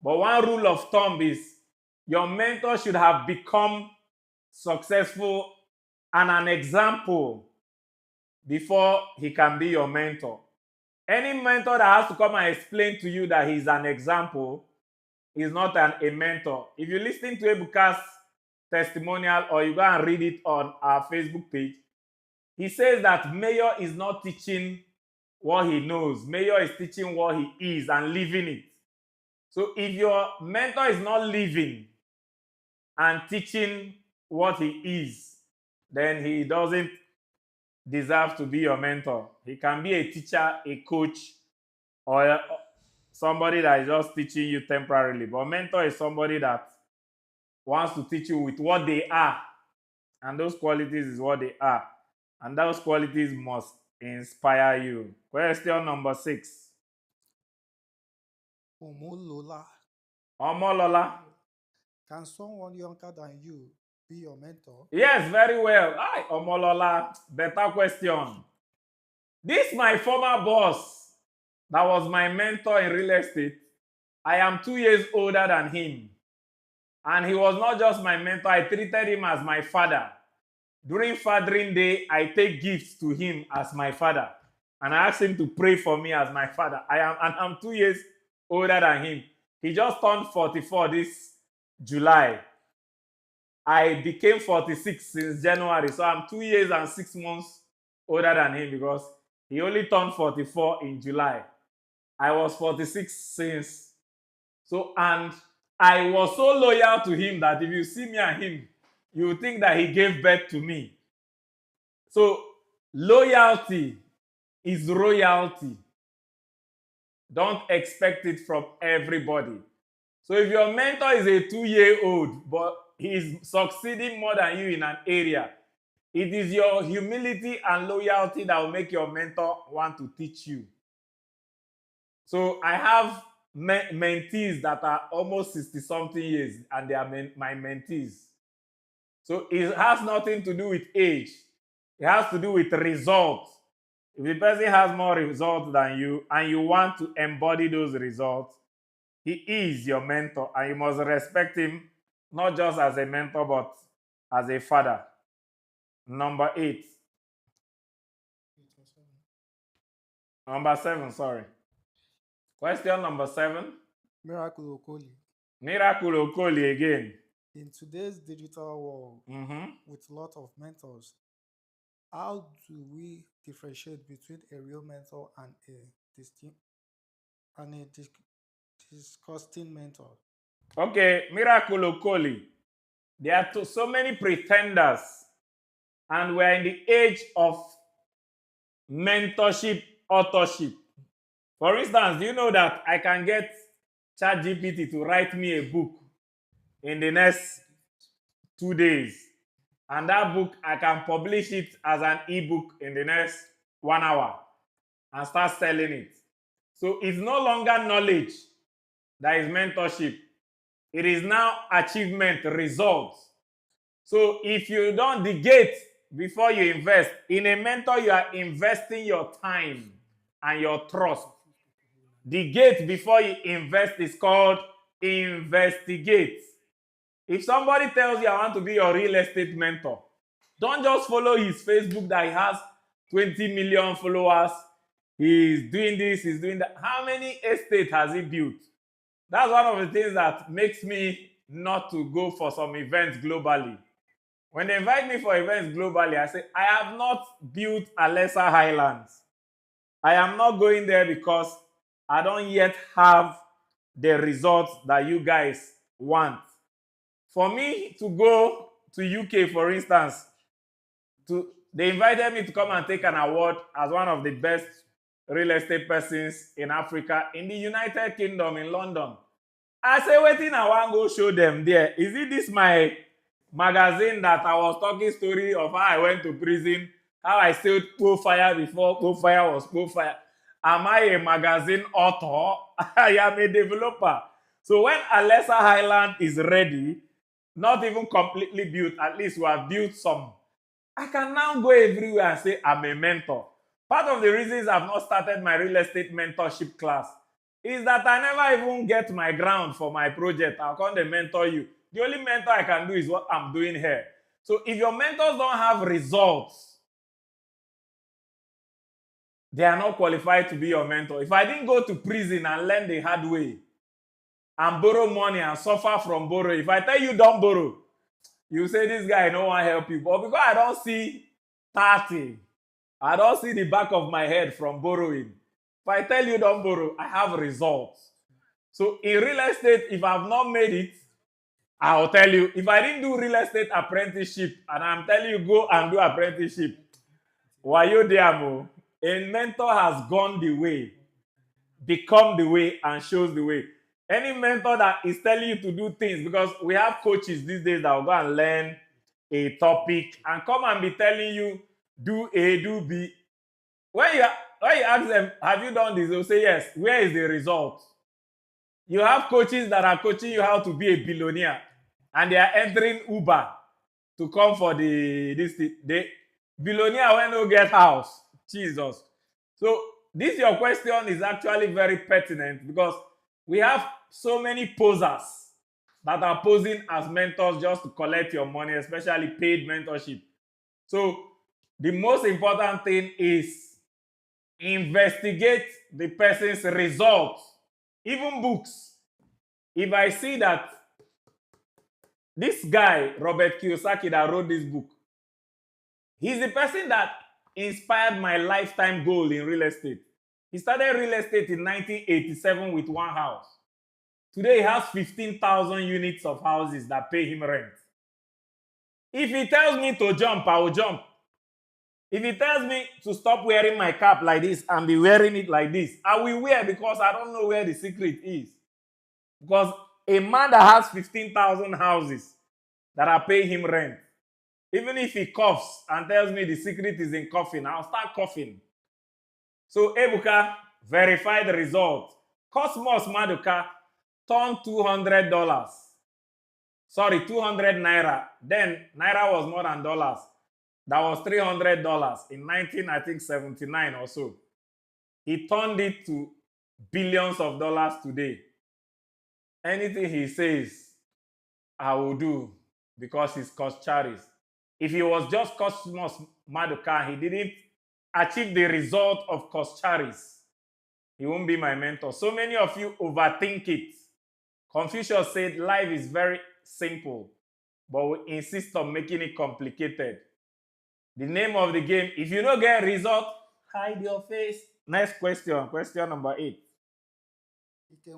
But one rule of thumb is your mentor should have become successful and an example before he can be your mentor. Any mentor that has to come and explain to you that he's an example is not a mentor. If you listen to Ebuka's testimonial or you go and read it on our Facebook page, he says that Mayor is not teaching what he knows. Mayor is teaching what he is and living it. So if your mentor is not living and teaching what he is, then he doesn't deserve to be your mentor. He can be a teacher, a coach, or somebody that is just teaching you temporarily. But mentor is somebody that wants to teach you with what they are. And those qualities is what they are. And those qualities must inspire you. Question number 6. Omolola. Omolola. Can someone younger than you be your mentor? Yes, very well. Hi, Omolola. Better question. This my former boss that was my mentor in real estate. I am 2 years older than him. And he was not just my mentor. I treated him as my father. During Fathering Day, I take gifts to him as my father. And I ask him to pray for me as my father. I'm 2 years older than him. He just turned 44 this July. I became 46 since January. So I'm 2 years and 6 months older than him because he only turned 44 in July. I was 46 since. So, and I was so loyal to him that if you see me and him, you will think that he gave birth to me. So, loyalty is royalty. Don't expect it from everybody. So if your mentor is a 2-year-old, but he's succeeding more than you in an area, it is your humility and loyalty that will make your mentor want to teach you. So I have mentees that are almost 60-something years, and they are my mentees. So it has nothing to do with age. It has to do with results. If the person has more results than you and you want to embody those results, he is your mentor, and you must respect him not just as a mentor but as a father. Number 8. Number 7, sorry. Question number 7. Miracle Okoli. Miracle Okoli again. In today's digital world, with a lot of mentors, how do we differentiate between a real mentor and a disgusting mentor? Okay, Miracle Okoli. There are so many pretenders, and we're in the age of mentorship, authorship. For instance, do you know that I can get ChatGPT to write me a book in the next 2 days? And that book, I can publish it as an ebook in the next 1 hour and start selling it. So it's no longer knowledge that is mentorship. It is now achievement, results. So if you don't negate before you invest, in a mentor, you are investing your time and your trust. The gate before you invest is called investigate. If somebody tells you, I want to be your real estate mentor, don't just follow his Facebook that he has 20 million followers. He's doing this, he's doing that. How many estates has he built? That's one of the things that makes me not to go for some events globally. When they invite me for events globally, I say, I have not built Alessa Highlands. I am not going there because I don't yet have the results that you guys want. For me to go to UK, for instance, they invited me to come and take an award as one of the best real estate persons in Africa in the United Kingdom, in London. I say, waiting, I want to go show them there. Is it this my magazine that I was talking story of how I went to prison, how I sailed fire before fire was fire? Am I a magazine author? I am a developer. So when Alessa Highland is ready, not even completely built, at least we have built some, I can now go everywhere and say I'm a mentor. Part of the reasons I've not started my real estate mentorship class is that I never even get my ground for my project. I'll come to mentor you. The only mentor I can do is what I'm doing here. So if your mentors don't have results, they are not qualified to be your mentor. If I didn't go to prison and learn the hard way and borrow money and suffer from borrowing, if I tell you don't borrow, you say this guy no one help you. But because I don't see 30, I don't see the back of my head from borrowing. If I tell you don't borrow, I have results. So in real estate, if I've not made it, I'll tell you. If I didn't do real estate apprenticeship and I'm telling you go and do apprenticeship, why you there, Mo? A mentor has gone the way, become the way, and shows the way. Any mentor that is telling you to do things, because we have coaches these days that will go and learn a topic and come and be telling you do A, do B. When you ask them, have you done this? They'll say yes. Where is the result? You have coaches that are coaching you how to be a billionaire, and they are entering Uber to come for the billionaire when no get house. Jesus. So this your question is actually very pertinent because we have so many posers that are posing as mentors just to collect your money, especially paid mentorship. So the most important thing is investigate the person's results, even books. If I see that this guy, Robert Kiyosaki, that wrote this book, he's the person that inspired my lifetime goal in real estate. He started real estate in 1987 with one house. Today, he has 15,000 units of houses that pay him rent. If he tells me to jump, I will jump. If he tells me to stop wearing my cap like this and be wearing it like this, I will wear, because I don't know where the secret is. Because a man that has 15,000 houses that are paying him rent, even if he coughs and tells me the secret is in coughing, I'll start coughing. So Ebuka verified the result. Cosmos Maduka turned $200. Sorry, 200 naira. Then naira was more than dollars. That was $300 in 1979 or so. He turned it to billions of dollars today. Anything he says, I will do, because he's Charis. If he was just Cosmos Maduka, he didn't achieve the result of Charis, he won't be my mentor. So many of you overthink it. Confucius said life is very simple, but we insist on making it complicated. The name of the game, if you don't get a result, hide your face. Next question, question number 8. Can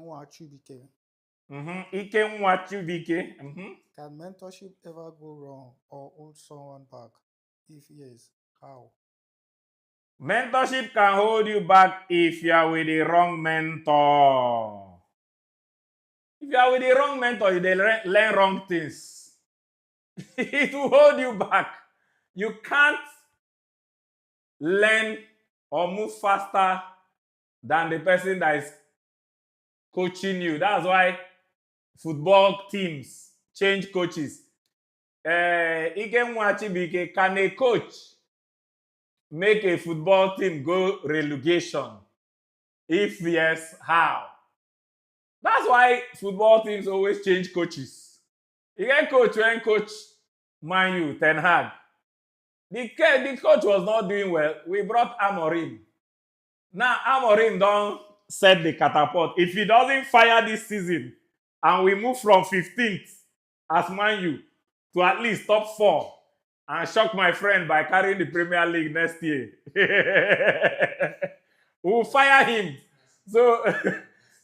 mentorship ever go wrong or hold someone back? If yes, how? Mentorship can hold you back if you are with the wrong mentor. If you are with the wrong mentor, you learn wrong things. It will hold you back. You can't learn or move faster than the person that is coaching you. That's why football teams change coaches. Can a coach make a football team go relegation? If yes, how? That's why football teams always change coaches. You get coach when coach Man U, Ten Hag. The coach was not doing well. We brought Amorim. Now Amorim don't set the catapult. If he doesn't fire this season and we move from 15th as Man U to at least top 4 and shock my friend by carrying the Premier League next year, we'll fire him. So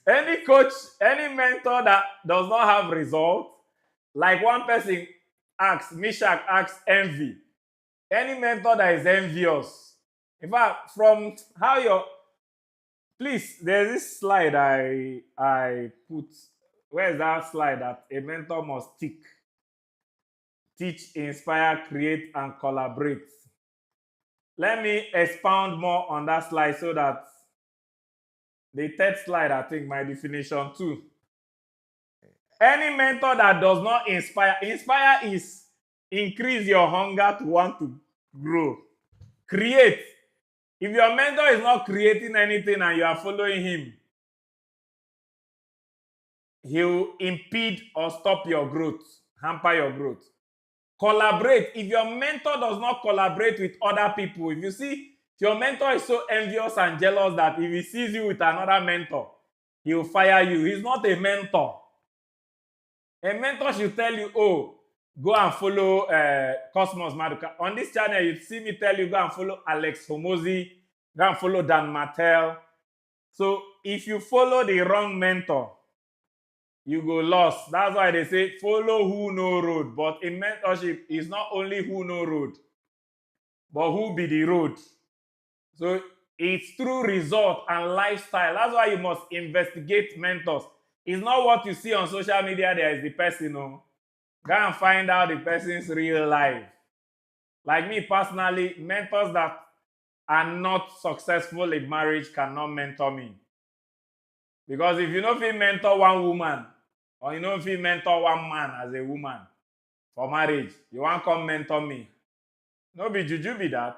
any coach, any mentor that does not have results, like one person asks, Mishak asks envy. Any mentor that is envious. In fact, from how your please, there's this slide I put. Where is that slide that a mentor must tick? Teach, inspire, create, and collaborate. Let me expound more on that slide so that the third slide, I think, my definition too. Any mentor that does not inspire is increase your hunger to want to grow. Create. If your mentor is not creating anything and you are following him, he will impede or stop your growth, hamper your growth. Collaborate. If your mentor does not collaborate with other people, if you see your mentor is so envious and jealous that if he sees you with another mentor, he will fire you. He's not a mentor. A mentor should tell you, oh, go and follow Cosmos Maduka. On this channel, you see me tell you, go and follow Alex Homozy, go and follow Dan Martel. So if you follow the wrong mentor, you go lost. That's why they say follow who know road. But in mentorship, it's not only who know road, but who be the road. So it's through result and lifestyle. That's why you must investigate mentors. It's not what you see on social media there is the person. No. Go and find out the person's real life. Like me personally, mentors that are not successful in marriage cannot mentor me. Because if you don't feel mentor one woman, or you don't feel mentor one man as a woman for marriage, you want to come mentor me. No be juju be that.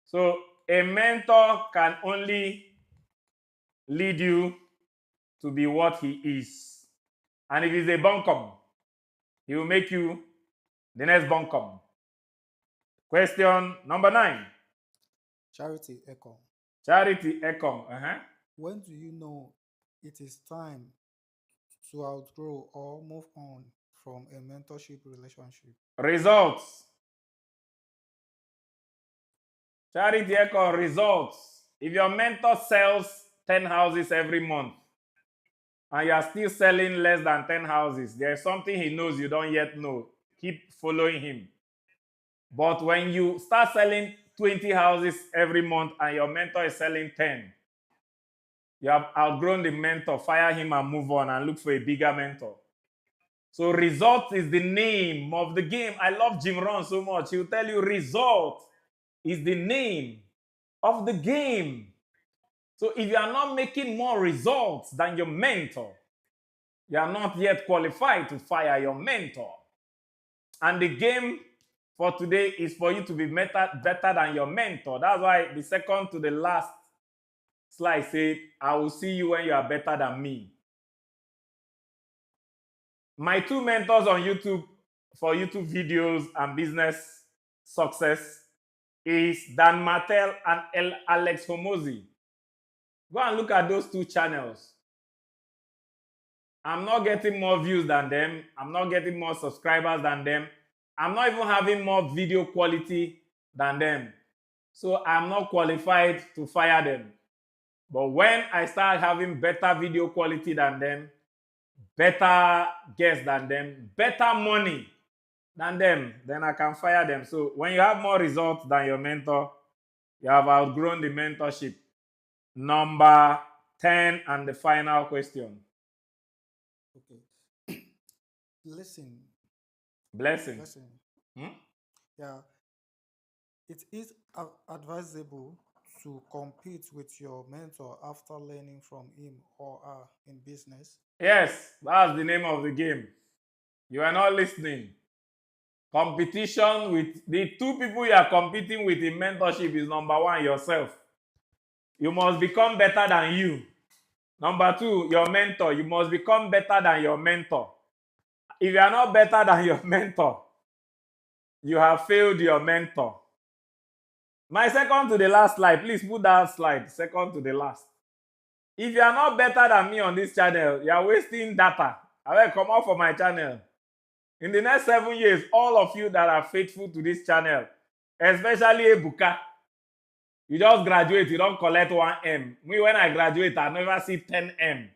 So a mentor can only lead you to be what he is. And if he's a bunkum, he will make you the next bunkum. Question number 9. Charity Echo. Charity Ekong. When do you know it is time to outgrow or move on from a mentorship relationship? Results. Charity Ekong results. If your mentor sells 10 houses every month and you are still selling less than 10 houses, there's something he knows you don't yet know. Keep following him. But when you start selling 20 houses every month and your mentor is selling 10, you have outgrown the mentor, fire him and move on and look for a bigger mentor. So result is the name of the game. I love Jim Rohn so much. He'll tell you result is the name of the game. So if you are not making more results than your mentor, you are not yet qualified to fire your mentor. And the game for today is for you to be better than your mentor. That's why the second to the last slide said, I will see you when you are better than me. My two mentors on YouTube for YouTube videos and business success is Dan Martel and Alex Homozy. Go and look at those two channels. I'm not getting more views than them. I'm not getting more subscribers than them. I'm not even having more video quality than them. So I'm not qualified to fire them. But when I start having better video quality than them, better guests than them, better money than them, then I can fire them. So when you have more results than your mentor, you have outgrown the mentorship. Number 10 and the final question. Okay. Listen. Blessing. Yeah. It is advisable to compete with your mentor after learning from him or her in business. Yes, that's the name of the game. You are not listening. Competition with the two people you are competing with in mentorship is number 1, yourself. You must become better than you. Number 2, your mentor. You must become better than your mentor. If you are not better than your mentor, you have failed your mentor. My second to the last slide, please put that slide, second to the last. If you are not better than me on this channel, you are wasting data. I will come out for my channel. In the next 7 years, all of you that are faithful to this channel, especially Ebuka, you just graduate, you don't collect 1M. Me, when I graduate, I never see 10M.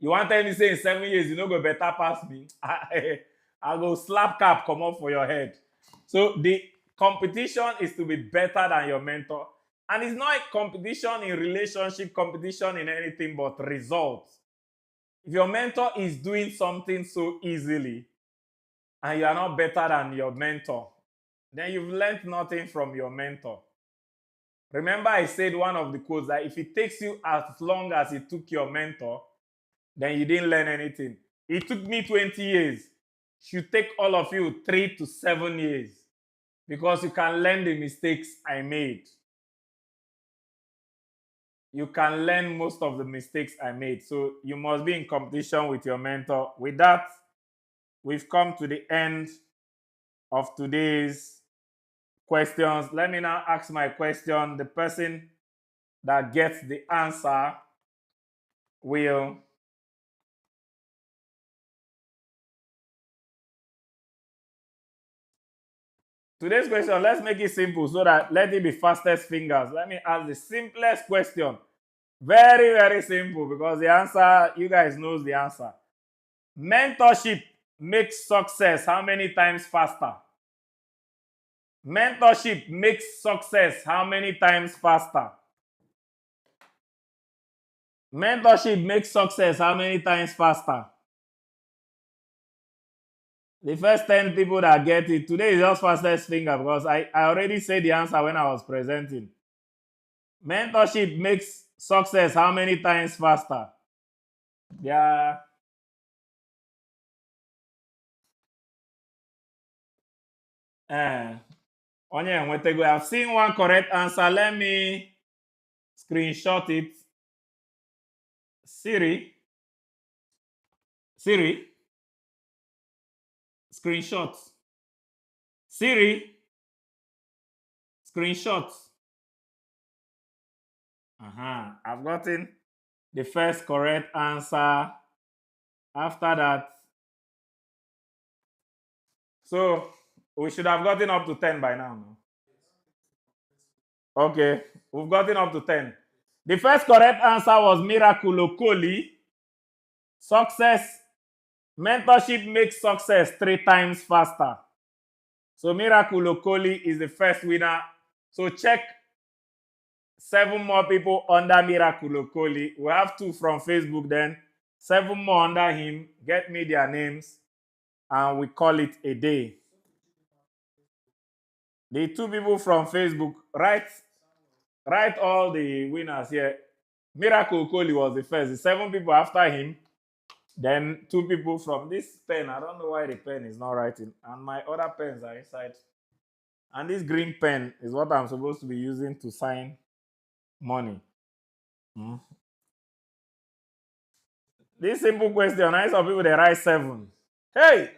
You want to tell me say in 7 years, you no go better pass me? I go slap cap come up for your head. So the competition is to be better than your mentor. And it's not a competition in relationship, competition in anything but results. If your mentor is doing something so easily and you are not better than your mentor, then you've learned nothing from your mentor. Remember I said one of the quotes that if it takes you as long as it took your mentor, then you didn't learn anything. It took me 20 years. It should take all of you 3 to 7 years because you can learn the mistakes I made. You can learn most of the mistakes I made. So you must be in competition with your mentor. With that, we've come to the end of today's questions. Let me now ask my question. The person that gets the answer will today's question, let's make it simple so that let it be fastest fingers. Let me ask the simplest question. Very, very simple because the answer, you guys knows the answer. Mentorship makes success how many times faster? Mentorship makes success how many times faster? Mentorship makes success how many times faster? The first 10 people that get it, today is just fastest finger because I already said the answer when I was presenting. Mentorship makes success how many times faster? Yeah. I've seen one correct answer. Let me screenshot it. Siri, screenshot. Siri, Screenshots. I've gotten the first correct answer. After that, so we should have gotten up to 10 by now. No? Okay, we've gotten up to 10. The first correct answer was Miraculokoli. Success. Mentorship makes success 3 times faster. So Miraculokoli is the first winner. So check 7 more people under Miraculokoli. We have 2 from Facebook then. 7 more under him. Get me their names. And we call it a day. The 2 people from Facebook, write all the winners here. Miracle Koli was the first. The 7 people after him. Then 2 people from this pen. I don't know why the pen is not writing. And my other pens are inside. And this green pen is what I'm supposed to be using to sign money. This simple question. I saw people they write 7. Hey!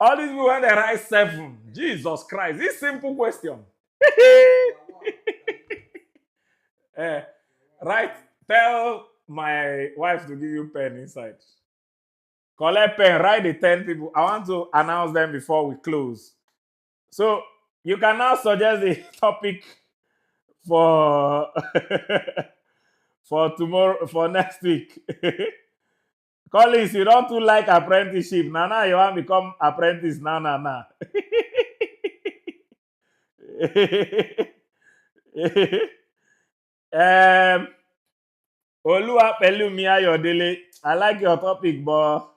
All these people when they write 7. Jesus Christ. This simple question. Right. Tell my wife to give you pen inside. Collect pen. Write the 10 people. I want to announce them before we close. So you can now suggest the topic for for tomorrow, for next week. Collins, you don't too like apprenticeship. Now you want to become apprentice. Now. Oluwapelumi Ayodele, I like your topic, but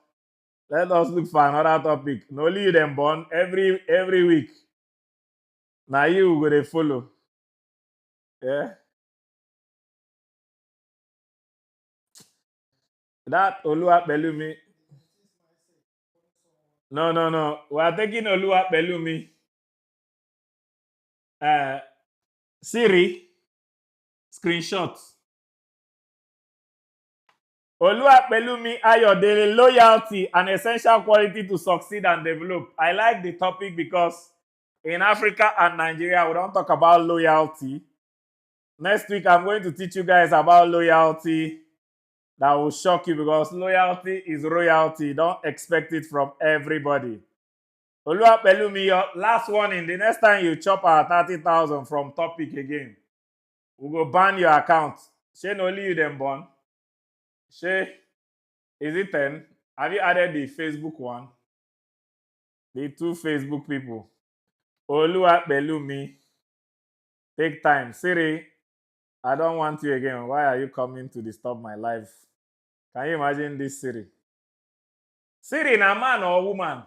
let us look for another topic. No only you them born every week. Now you go to follow. Yeah. That Oluwapelumi. No. We are taking Oluwapelumi. Siri. Screenshots. Oluwapelumi Ayodele, loyalty, an essential quality to succeed and develop. I like the topic because in Africa and Nigeria, we don't talk about loyalty. Next week, I'm going to teach you guys about loyalty that will shock you because loyalty is royalty. Don't expect it from everybody. Oluwapelumi, your last warning, the next time you chop our 30,000 from topic again, we go ban your account. Shane only you them born. Shay, is it 10? Have you added the Facebook one? The 2 Facebook people. Oluwapelumi. Take time. Siri, I don't want you again. Why are you coming to disturb my life? Can you imagine this Siri? Siri, na man or woman?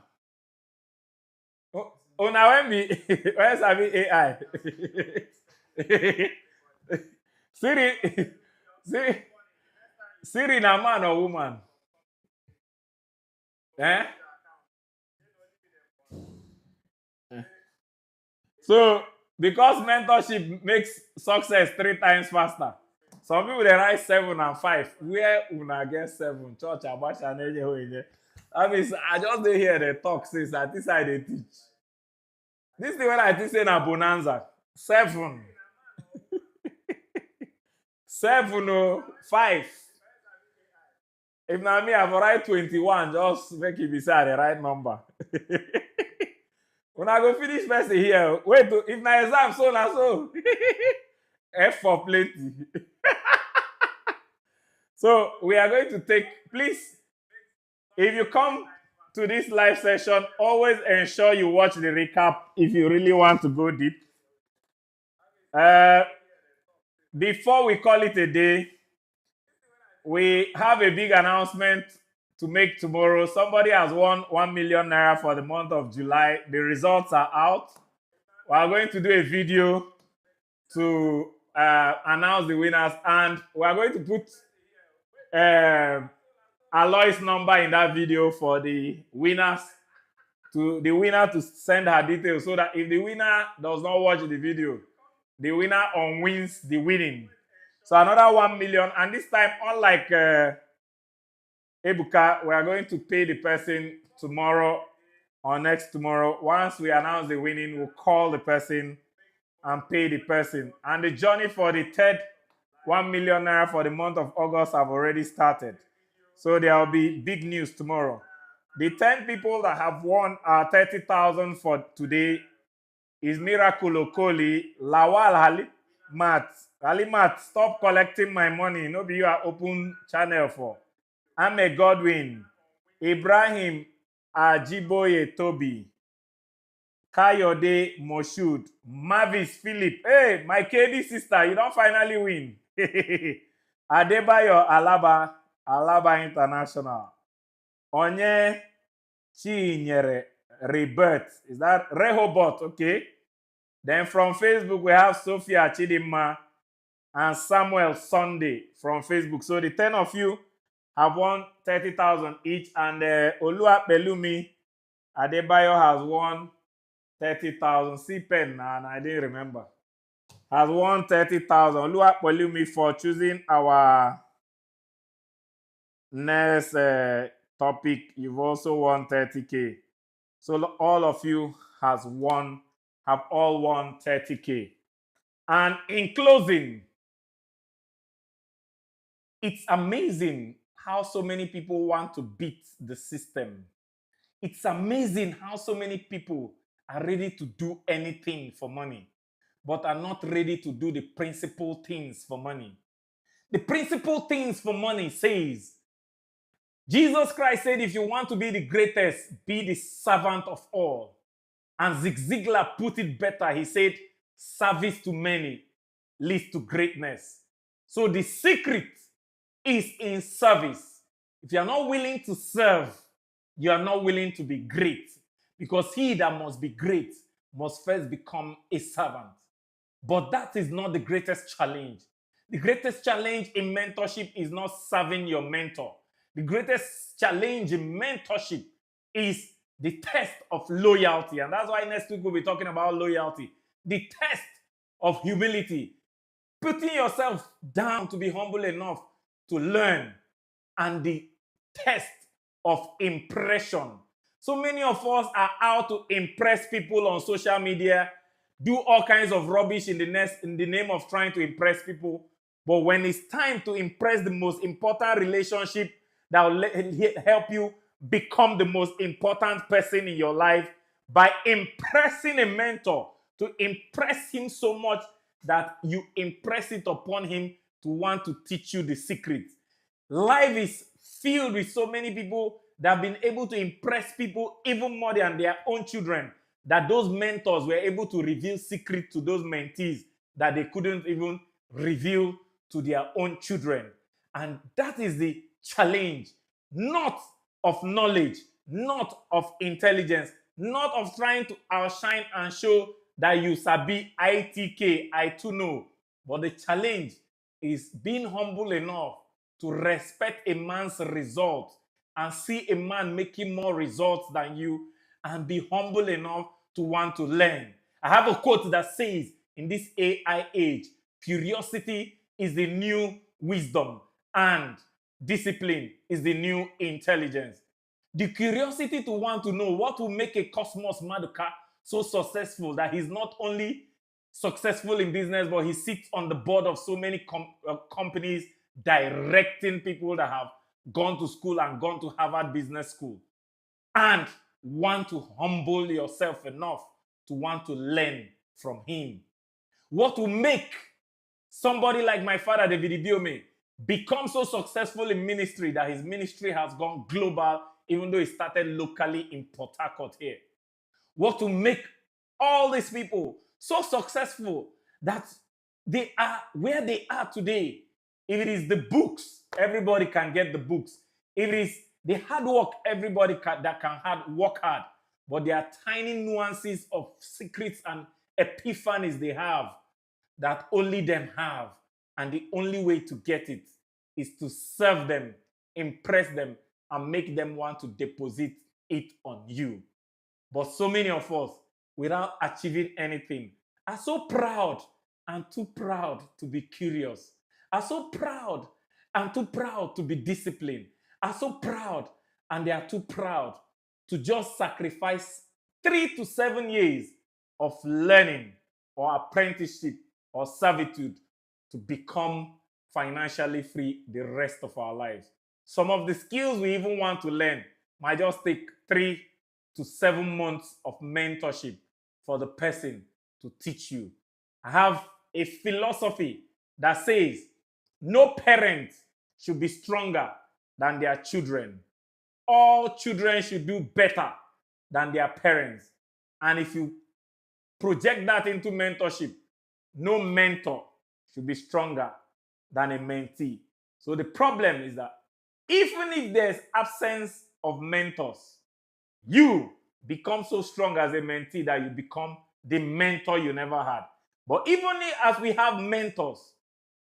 Oh, now when be where's having AI? Siri, na man or woman? Eh? So, because mentorship makes success 3 times faster. Some people they write 7 and 5. Where una get 7? Church Abacha Neje. I mean, I just dey hear the talk since that this side they teach. This thing when I teach say na bonanza. 7. 7 or 5. If na me, I will write 21. Just make it beside the right number. When I go finish person here, wait, if na exam, so na so. F for plenty. So we are going to take, please, if you come to this live session, always ensure you watch the recap if you really want to go deep. Before we call it a day, we have a big announcement to make tomorrow. Somebody has won 1 million naira for the month of July. The results are out. We are going to do a video to announce the winners, and we are going to put Aloy's number in that video for the winners, to the winner to send her details, so that if the winner does not watch the video, the winner unwins the winning. So another 1 million, and this time, unlike Ebuka, we are going to pay the person tomorrow or next tomorrow. Once we announce the winning, we'll call the person and pay the person. And the journey for the third 1 million naira for the month of August have already started. So there will be big news tomorrow. The 10 people that have won 30,000 for today is Miracle Okoli, Lawal Ali Mat, stop collecting my money. No be you are open channel for. Ame Godwin, Ibrahim Ajiboye Toby, Kayode Moshood, Mavis Philip. Hey, my KD sister, you don't finally win. Adebayo Alaba International. Onye Chinyere Rebirth. Is that Rehoboth? Okay. Then from Facebook, we have Sophia Chidima and Samuel Sunday from Facebook. So the 10 of you have won 30,000 each. And Olua Pelumi Adebayo has won 30,000. See pen, and I didn't remember. Has won 30,000. Olua Pelumi for choosing our next topic. You've also won 30K. So all of you have all won 30K. And in closing, it's amazing how so many people want to beat the system. It's amazing how so many people are ready to do anything for money, but are not ready to do the principal things for money. The principal things for money says, Jesus Christ said, if you want to be the greatest, be the servant of all. And Zig Ziglar put it better. He said, service to many leads to greatness. So the secret is in service. If you are not willing to serve, you are not willing to be great. Because he that must be great must first become a servant. But that is not the greatest challenge. The greatest challenge in mentorship is not serving your mentor. The greatest challenge in mentorship is the test of loyalty. And that's why next week we'll be talking about loyalty. The test of humility. Putting yourself down to be humble enough to learn. And the test of impression. So many of us are out to impress people on social media, do all kinds of rubbish in the name of trying to impress people. But when it's time to impress the most important relationship that will help you become the most important person in your life, by impressing a mentor, to impress him so much that you impress it upon him to want to teach you the secret. Life is filled with so many people that have been able to impress people even more than their own children, that those mentors were able to reveal secrets to those mentees that they couldn't even reveal to their own children. And that is the challenge, not of knowledge, not of intelligence, not of trying to outshine and show that you sabi ITK, I too know. But the challenge is being humble enough to respect a man's results and see a man making more results than you and be humble enough to want to learn. I have a quote that says, in this AI age, curiosity is the new wisdom and discipline is the new intelligence. The curiosity to want to know what will make a Cosmos Maduka so successful that he's not only successful in business, but he sits on the board of so many companies directing people that have gone to school and gone to Harvard Business School, and want to humble yourself enough to want to learn from him. What will make somebody like my father, David Ibiome, become so successful in ministry that his ministry has gone global, even though it started locally in Port Harcourt here? What will make all these people so successful that they are where they are today? If it is the books, everybody can get the books. If it is the hard work, everybody can work hard. But there are tiny nuances of secrets and epiphanies they have that only them have. And the only way to get it is to serve them, impress them, and make them want to deposit it on you. But so many of us, without achieving anything, are so proud and too proud to be curious, are so proud and too proud to be disciplined, are so proud and they are too proud to just sacrifice 3 to 7 years of learning or apprenticeship or servitude to become financially free the rest of our lives. Some of the skills we even want to learn might just take 3 to 7 months of mentorship for the person to teach you. I have a philosophy that says no parent should be stronger than their children. All children should do better than their parents. And if you project that into mentorship, no mentor should be stronger than a mentee. So the problem is that even if there's absence of mentors, you become so strong as a mentee that you become the mentor you never had. But even as we have mentors,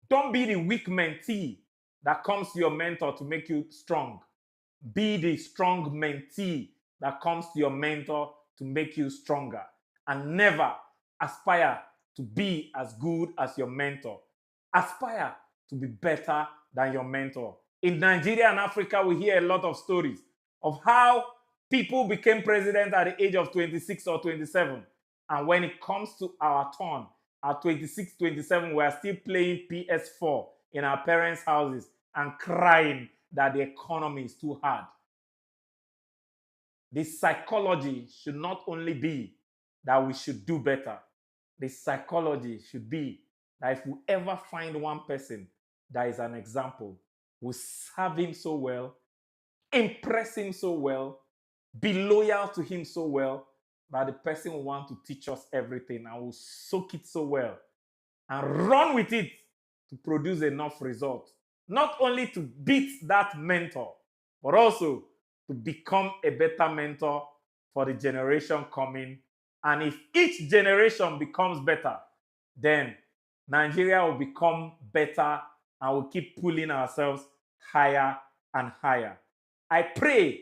don't be the weak mentee that comes to your mentor to make you strong. Be the strong mentee that comes to your mentor to make you stronger. And never aspire to be as good as your mentor. Aspire to be better than your mentor. In Nigeria and Africa, we hear a lot of stories of how people became president at the age of 26 or 27. And when it comes to our turn, at 26, 27, we are still playing PS4 in our parents' houses and crying that the economy is too hard. The psychology should not only be that we should do better. The psychology should be that if we ever find one person that is an example, we serve him so well, impress him so well, be loyal to him so well, that the person will want to teach us everything and will soak it so well and run with it to produce enough results. Not only to beat that mentor, but also to become a better mentor for the generation coming. And if each generation becomes better, then Nigeria will become better and we'll keep pulling ourselves higher and higher. I pray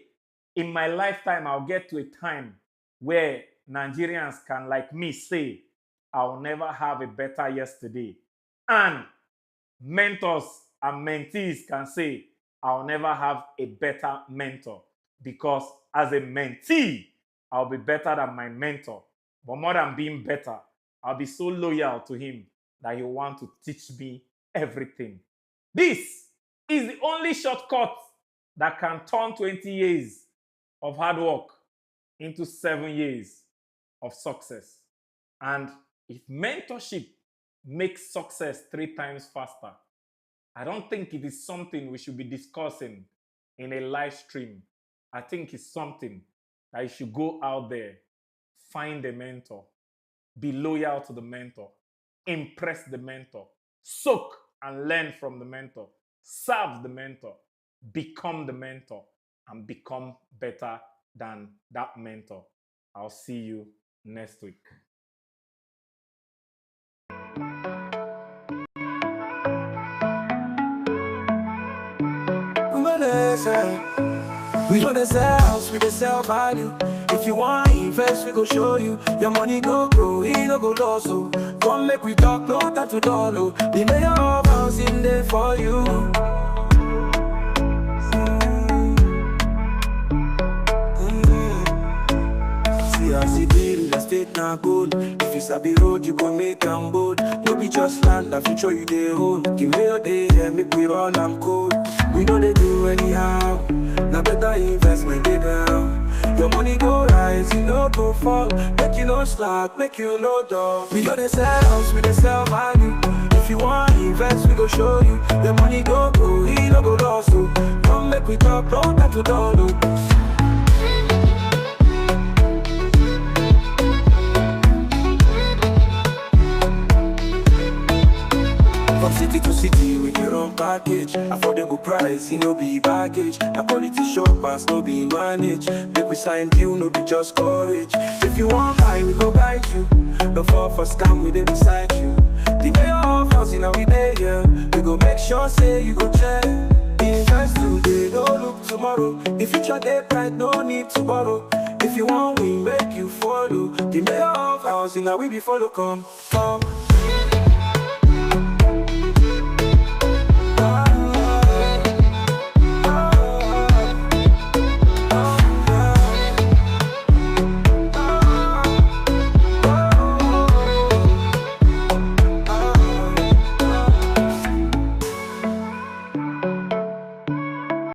in my lifetime I'll get to a time where Nigerians can, like me, say, I'll never have a better yesterday. And mentors and mentees can say, I'll never have a better mentor. Because as a mentee, I'll be better than my mentor. But more than being better, I'll be so loyal to him that he'll want to teach me everything. This is the only shortcut that can turn 20 years of hard work into 7 years of success. And if mentorship makes success 3 times faster, I don't think it is something we should be discussing in a live stream. I think it's something that you should go out there, find a mentor, be loyal to the mentor, impress the mentor, soak and learn from the mentor, serve the mentor, become the mentor, and become better than that mentor. I'll see you next week. We know the sell house, we the sell value. If you want invest, we go show you. Your money go grow, he no go loss. So come make we talk, no time to dollar. The mayor of house in there for you. See as it be, real estate na gold. If you sabi road, you go make am bold. No be just land, the future you dey hold. Give me your day, yeah, make we run am cold. We know they do anyhow. Now better investment they down. Your money go rise, you know go fall. Make you no slack, make you no dog. We know they sell house, we they sell value. If you want invest, we go show you. Your money go grow, he no go loss. So come make we talk, no time to dollar. From city to city with your own package. Affordable price, it no be baggage. Na quality shop pass, no be manage. Make we sign deal, no be just courage. If you want buy, we go guide you. No fall for scam, we dey beside you. The day of house, you know we dey here. We go make sure, say you go check. Invest today, don't look tomorrow. The future dey bright, no need to borrow. If you want, we make you follow. The day of house, you know we be follow, come.